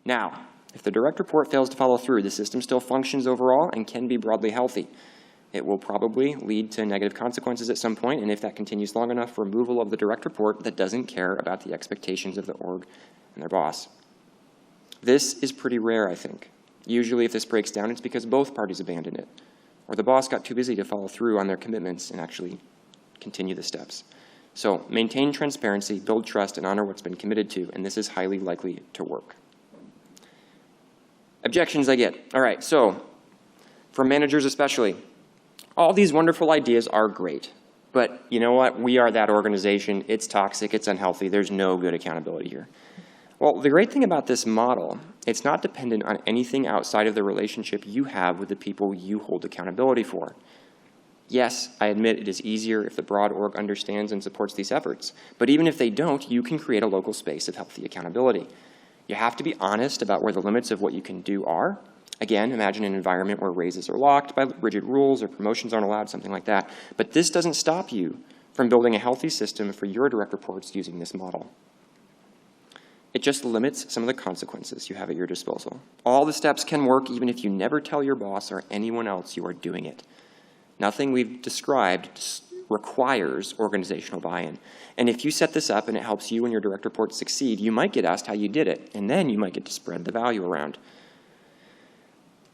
Now, if the direct report fails to follow through, the system still functions overall and can be broadly healthy. It will probably lead to negative consequences at some point, and if that continues long enough, removal of the direct report that doesn't care about the expectations of the org and their boss. This is pretty rare, I think. Usually if this breaks down, it's because both parties abandoned it, or the boss got too busy to follow through on their commitments and actually continue the steps. So maintain transparency, build trust, and honor what's been committed to, and this is highly likely to work. Objections I get. All right, so from managers especially, all these wonderful ideas are great, but you know what? We are that organization. It's toxic, it's unhealthy, there's no good accountability here. Well, the great thing about this model, it's not dependent on anything outside of the relationship you have with the people you hold accountability for. Yes, I admit it is easier if the broad org understands and supports these efforts, but even if they don't, you can create a local space of healthy accountability. You have to be honest about where the limits of what you can do are. Again, imagine an environment where raises are locked by rigid rules or promotions aren't allowed, something like that. But this doesn't stop you from building a healthy system for your direct reports using this model. It just limits some of the consequences you have at your disposal. All the steps can work even if you never tell your boss or anyone else you are doing it. Nothing we've described requires organizational buy-in. And if you set this up and it helps you and your direct reports succeed, you might get asked how you did it, and then you might get to spread the value around.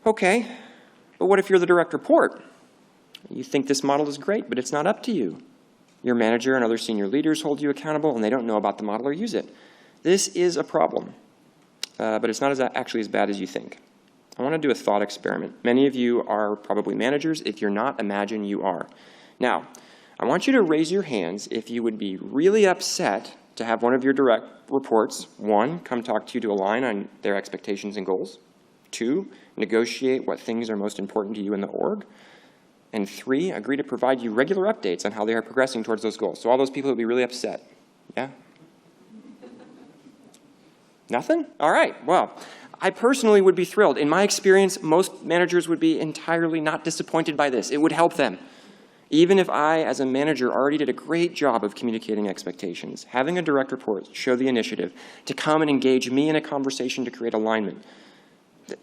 Okay, but what if you're the direct report? You think this model is great, but it's not up to you. Your manager and other senior leaders hold you accountable, and they don't know about the model or use it. This is a problem, but it's not actually as bad as you think. I want to do a thought experiment. Many of you are probably managers. If you're not, imagine you are. Now, I want you to raise your hands if you would be really upset to have one of your direct reports, 1, come talk to you to align on their expectations and goals, 2, negotiate what things are most important to you in the org, and 3, agree to provide you regular updates on how they are progressing towards those goals. So all those people would be really upset. Yeah? Nothing? All right, well, I personally would be thrilled. In my experience, most managers would be entirely not disappointed by this. It would help them. Even if I, as a manager, already did a great job of communicating expectations, having a direct report show the initiative to come and engage me in a conversation to create alignment.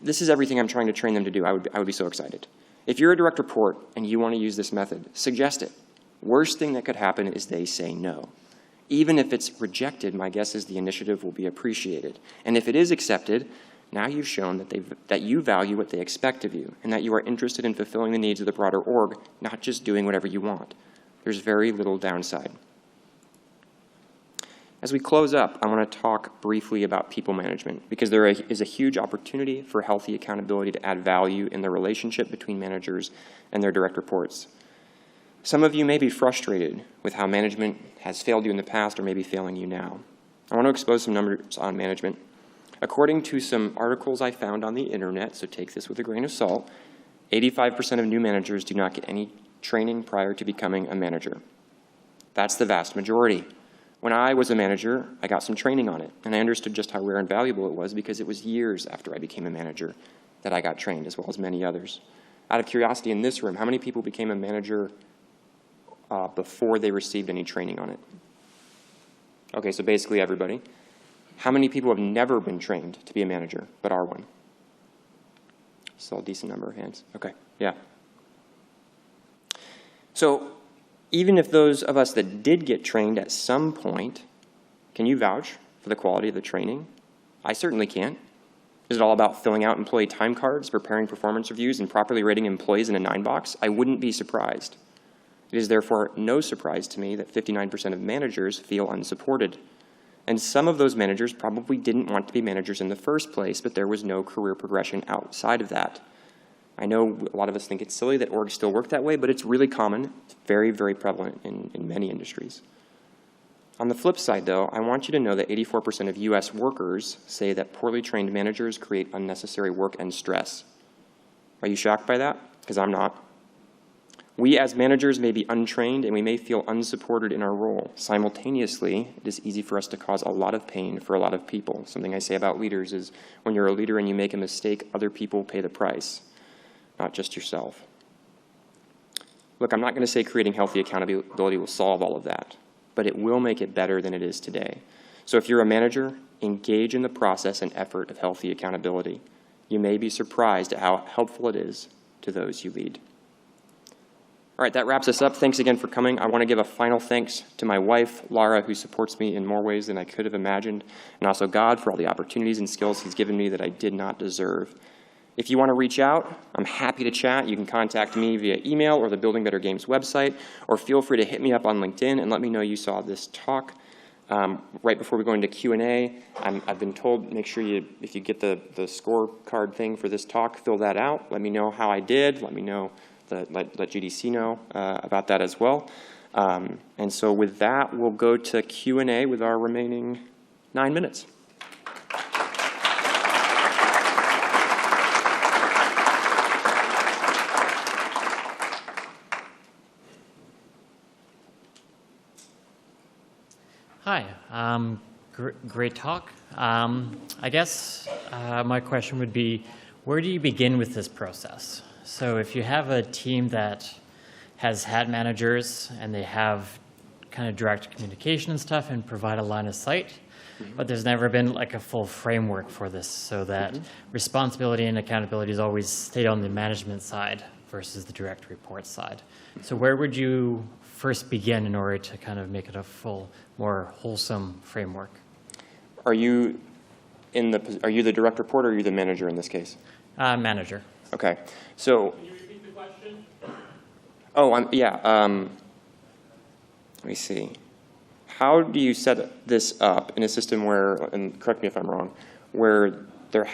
This is everything I'm trying to train them to do. I would be so excited. If you're a direct report and you want to use this method, suggest it. Worst thing that could happen is they say no. Even if it's rejected, my guess is the initiative will be appreciated. And if it is accepted, now you've shown that you value what they expect of you and that you are interested in fulfilling the needs of the broader org, not just doing whatever you want. There's very little downside. As we close up, I want to talk briefly about people management because there is a huge opportunity for healthy accountability to add value in the relationship between managers and their direct reports. Some of you may be frustrated with how management has failed you in the past or may be failing you now. I want to expose some numbers on management. According to some articles I found on the internet, so take this with a grain of salt, 85% of new managers do not get any training prior to becoming a manager. That's the vast majority. When I was a manager, I got some training on it, and I understood just how rare and valuable it was because it was years after I became a manager that I got trained, as well as many others. Out of curiosity, in this room, how many people became a manager before they received any training on it? Okay, so basically everybody. How many people have never been trained to be a manager, but are one? Still a decent number of hands. Okay, yeah. So even if those of us that did get trained at some point, can you vouch for the quality of the training? I certainly can't. Is it all about filling out employee time cards, preparing performance reviews, and properly rating employees in a 9-box? I wouldn't be surprised. It is therefore no surprise to me that 59% of managers feel unsupported. And some of those managers probably didn't want to be managers in the first place, but there was no career progression outside of that. I know a lot of us think it's silly that orgs still work that way, but it's really common. It's very, very prevalent in many industries. On the flip side, though, I want you to know that 84% of US workers say that poorly trained managers create unnecessary work and stress. Are you shocked by that? Because I'm not. We as managers may be untrained and we may feel unsupported in our role. Simultaneously, it is easy for us to cause a lot of pain for a lot of people. Something I say about leaders is when you're a leader and you make a mistake, other people pay the price, not just yourself. Look, I'm not going to say creating healthy accountability will solve all of that, but it will make it better than it is today. So if you're a manager, engage in the process and effort of healthy accountability. You may be surprised at how helpful it is to those you lead. All right, that wraps us up. Thanks again for coming. I want to give a final thanks to my wife, Lara, who supports me in more ways than I could have imagined, and also God for all the opportunities and skills he's given me that I did not deserve. If you want to reach out, I'm happy to chat. You can contact me via email or the Building Better Games website, or feel free to hit me up on LinkedIn and let me know you saw this talk. Right before we go into Q&A, I've been told, make sure if you get the scorecard thing for this talk, fill that out. Let me know how I did. Let me know. Let GDC know about that as well. And so with that, we'll go to Q&A with our remaining 9 minutes. Hi, great talk. I guess my question would be, where do you begin with this process? So if you have a team that has had managers and they have kind of direct communication and stuff and provide a line of sight, but there's never been like a full framework for this so that responsibility and accountability is always stayed on the management side versus the direct report side. So where would you first begin in order to kind of make it a full, more wholesome framework? Are you the direct report or are you the manager in this case? Manager. Okay. So. Can you repeat the question? Oh, yeah. Let me see. How do you set this up in a system where, and correct me if I'm wrong, where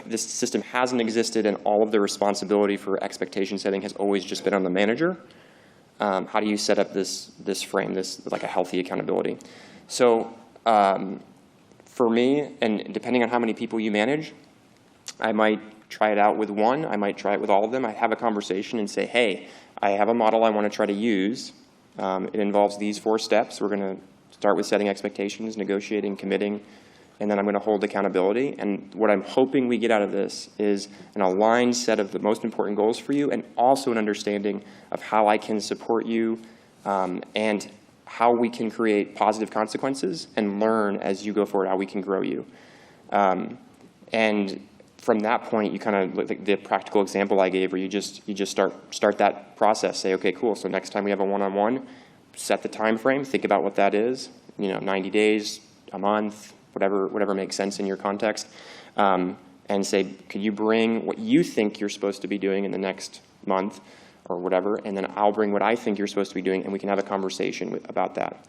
this system hasn't existed and all of the responsibility for expectation setting has always just been on the manager? How do you set up this frame, this like a healthy accountability? So for me, and depending on how many people you manage, I might try it out with one. I might try it with all of them. I have a conversation and say, hey, I have a model I want to try to use. It involves these 4 steps. We're going to start with setting expectations, negotiating, committing, and then I'm going to hold accountability. And what I'm hoping we get out of this is an aligned set of the most important goals for you, and also an understanding of how I can support you and how we can create positive consequences and learn as you go forward how we can grow you. And from that point, you kind of, like the practical example I gave, where you just start that process. Say, okay, cool. So next time we have a one-on-one, set the time frame. Think about what that is. 90 days, a month, whatever makes sense in your context, and say, could you bring what you think you're supposed to be doing in the next month, or whatever, and then I'll bring what I think you're supposed to be doing, and we can have a conversation about that.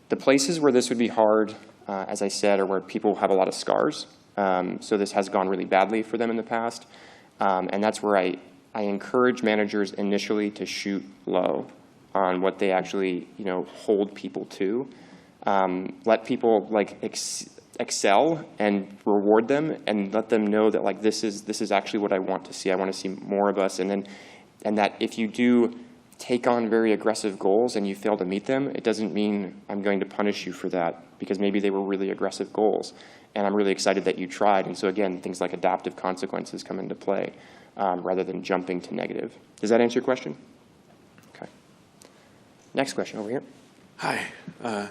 The places where this would be hard, as I said, are where people have a lot of scars. So this has gone really badly for them in the past. And that's where I encourage managers initially to shoot low on what they actually, hold people to. Let people excel and reward them, and let them know that this is actually what I want to see. I want to see more of us. And that if you do take on very aggressive goals and you fail to meet them, it doesn't mean I'm going to punish you for that, because maybe they were really aggressive goals. And I'm really excited that you tried. And so again, things like adaptive consequences come into play rather than jumping to negative. Does that answer your question? Okay. Next question over here. Hi.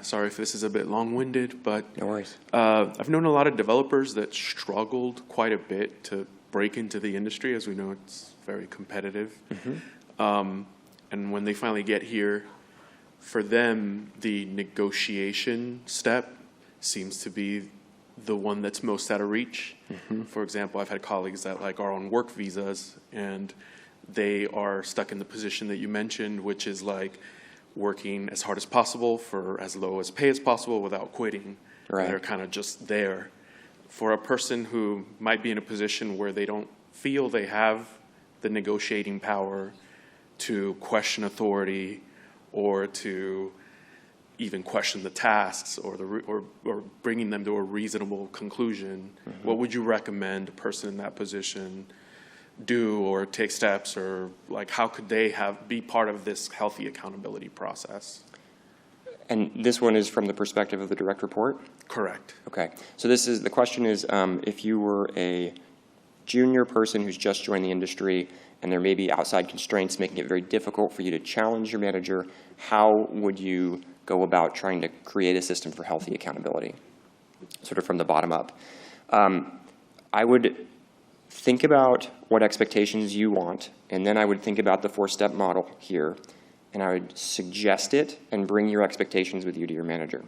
Sorry if this is a bit long-winded, but no worries. I've known a lot of developers that struggled quite a bit to break into the industry. As we know, it's very competitive. And when they finally get here, for them, the negotiation step seems to be the one that's most out of reach. For example, I've had colleagues that are on work visas, and they are stuck in the position that you mentioned, which is working as hard as possible for as low as pay as possible without quitting. Right. They're kind of just there. For a person who might be in a position where they don't feel they have the negotiating power to question authority or to even question the tasks or or bringing them to a reasonable conclusion, what would you recommend a person in that position do or take steps, or like how could they be part of this healthy accountability process? And this one is from the perspective of the direct report? Correct. Okay. So the question is, if you were a junior person who's just joined the industry and there may be outside constraints making it very difficult for you to challenge your manager, how would you go about trying to create a system for healthy accountability, sort of from the bottom up? I would think about what expectations you want, and then I would think about the 4-step model here, and I would suggest it and bring your expectations with you to your manager.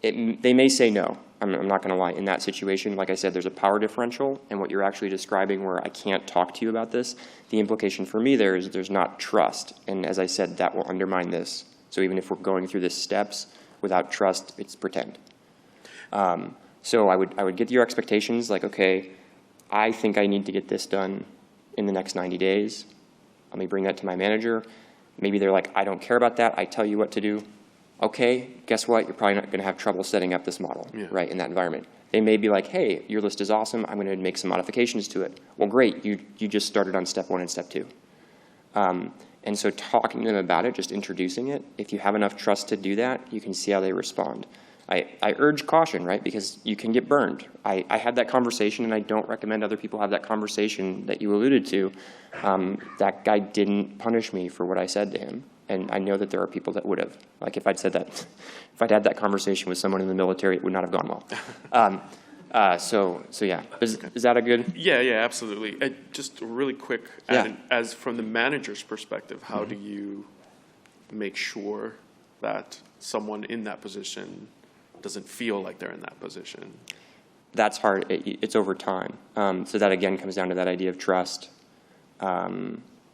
They may say no. I'm not going to lie. In that situation, like I said, there's a power differential, and what you're actually describing where I can't talk to you about this, the implication for me there is there's not trust, and as I said, that will undermine this. So even if we're going through the steps without trust, it's pretend. So I would get your expectations, like, okay, I think I need to get this done in the next 90 days. Let me bring that to my manager. Maybe they're like, I don't care about that. I tell you what to do. Okay, guess what? You're probably not going to have trouble setting up this model, right, in that environment. They may be like, hey, your list is awesome. I'm going to make some modifications to it. Well, great. You just started on step 1 and step 2. And so talking to them about it, just introducing it, if you have enough trust to do that, you can see how they respond. I urge caution, right, because you can get burned. I had that conversation, and I don't recommend other people have that conversation that you alluded to. That guy didn't punish me for what I said to him, and I know that there are people that would have. Like if I'd said that, if I'd had that conversation with someone in the military, it would not have gone well. So yeah, is that a good? Yeah, absolutely. Just really quick, as from the manager's perspective, how do you make sure that someone in that position doesn't feel like they're in that position? That's hard. It's over time. So that again comes down to that idea of trust. I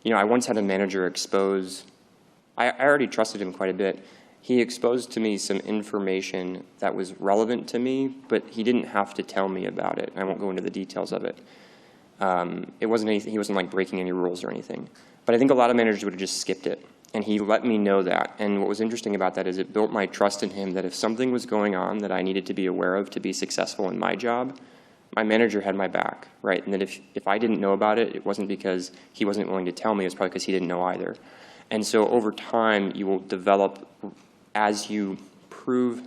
once had a manager expose. I already trusted him quite a bit. He exposed to me some information that was relevant to me, but he didn't have to tell me about it. I won't go into the details of it. It wasn't anything. He wasn't like breaking any rules or anything. But I think a lot of managers would have just skipped it. And he let me know that. And what was interesting about that is it built my trust in him that if something was going on that I needed to be aware of to be successful in my job, my manager had my back, right? And that if I didn't know about it, it wasn't because he wasn't willing to tell me, it was probably because he didn't know either. And so over time, you will develop, as you prove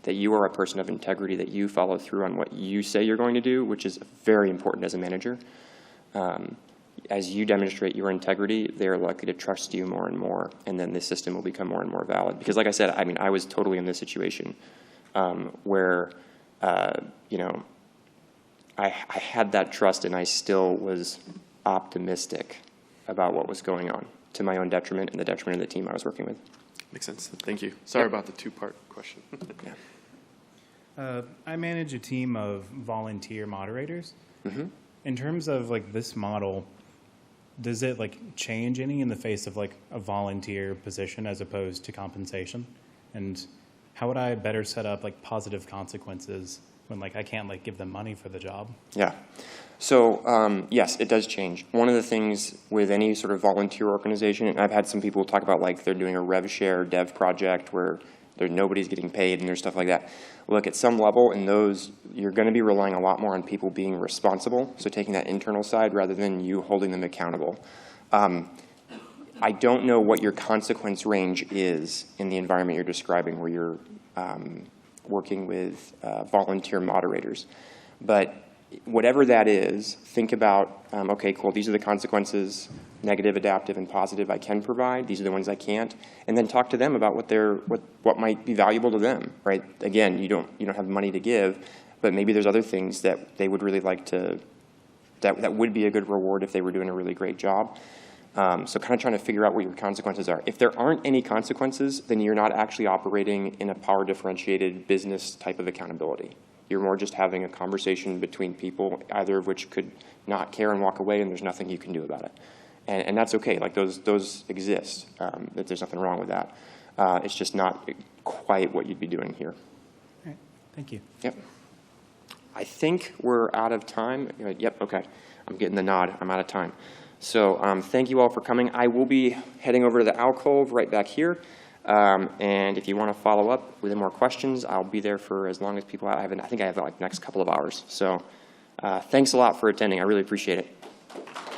that you are a person of integrity, that you follow through on what you say you're going to do, which is very important as a manager. As you demonstrate your integrity, they're likely to trust you more and more, and then the system will become more and more valid. Because like I said, I mean, I was totally in this situation where, I had that trust and I still was optimistic about what was going on to my own detriment and the detriment of the team I was working with. Makes sense. Thank you. Sorry about the 2-part question. I manage a team of volunteer moderators. Mm-hmm. In terms of like this model, does it like change any in the face of like a volunteer position as opposed to compensation? And how would I better set up like positive consequences when like I can't like give them money for the job? Yeah. So yes, it does change. One of the things with any sort of volunteer organization, and I've had some people talk about like they're doing a rev share dev project where nobody's getting paid and there's stuff like that. Look, at some level in those, you're going to be relying a lot more on people being responsible, so taking that internal side rather than you holding them accountable. I don't know what your consequence range is in the environment you're describing where you're working with volunteer moderators. But whatever that is, think about, okay, cool, these are the consequences, negative, adaptive, and positive I can provide. These are the ones I can't. And then talk to them about what might be valuable to them, right? Again, you don't have money to give, but maybe there's other things that they would really like to, that would be a good reward if they were doing a really great job. So kind of trying to figure out what your consequences are. If there aren't any consequences, then you're not actually operating in a power differentiated business type of accountability. You're more just having a conversation between people, either of which could not care and walk away, and there's nothing you can do about it. And that's okay. Like those exist. There's nothing wrong with that. It's just not quite what you'd be doing here. Thank you. Yep. I think we're out of time. Yep, okay. I'm getting the nod. I'm out of time. So thank you all for coming. I will be heading over to the alcove right back here. And if you want to follow up with any more questions, I'll be there for as long as people have. I think I have like the next couple of hours. So thanks a lot for attending. I really appreciate it.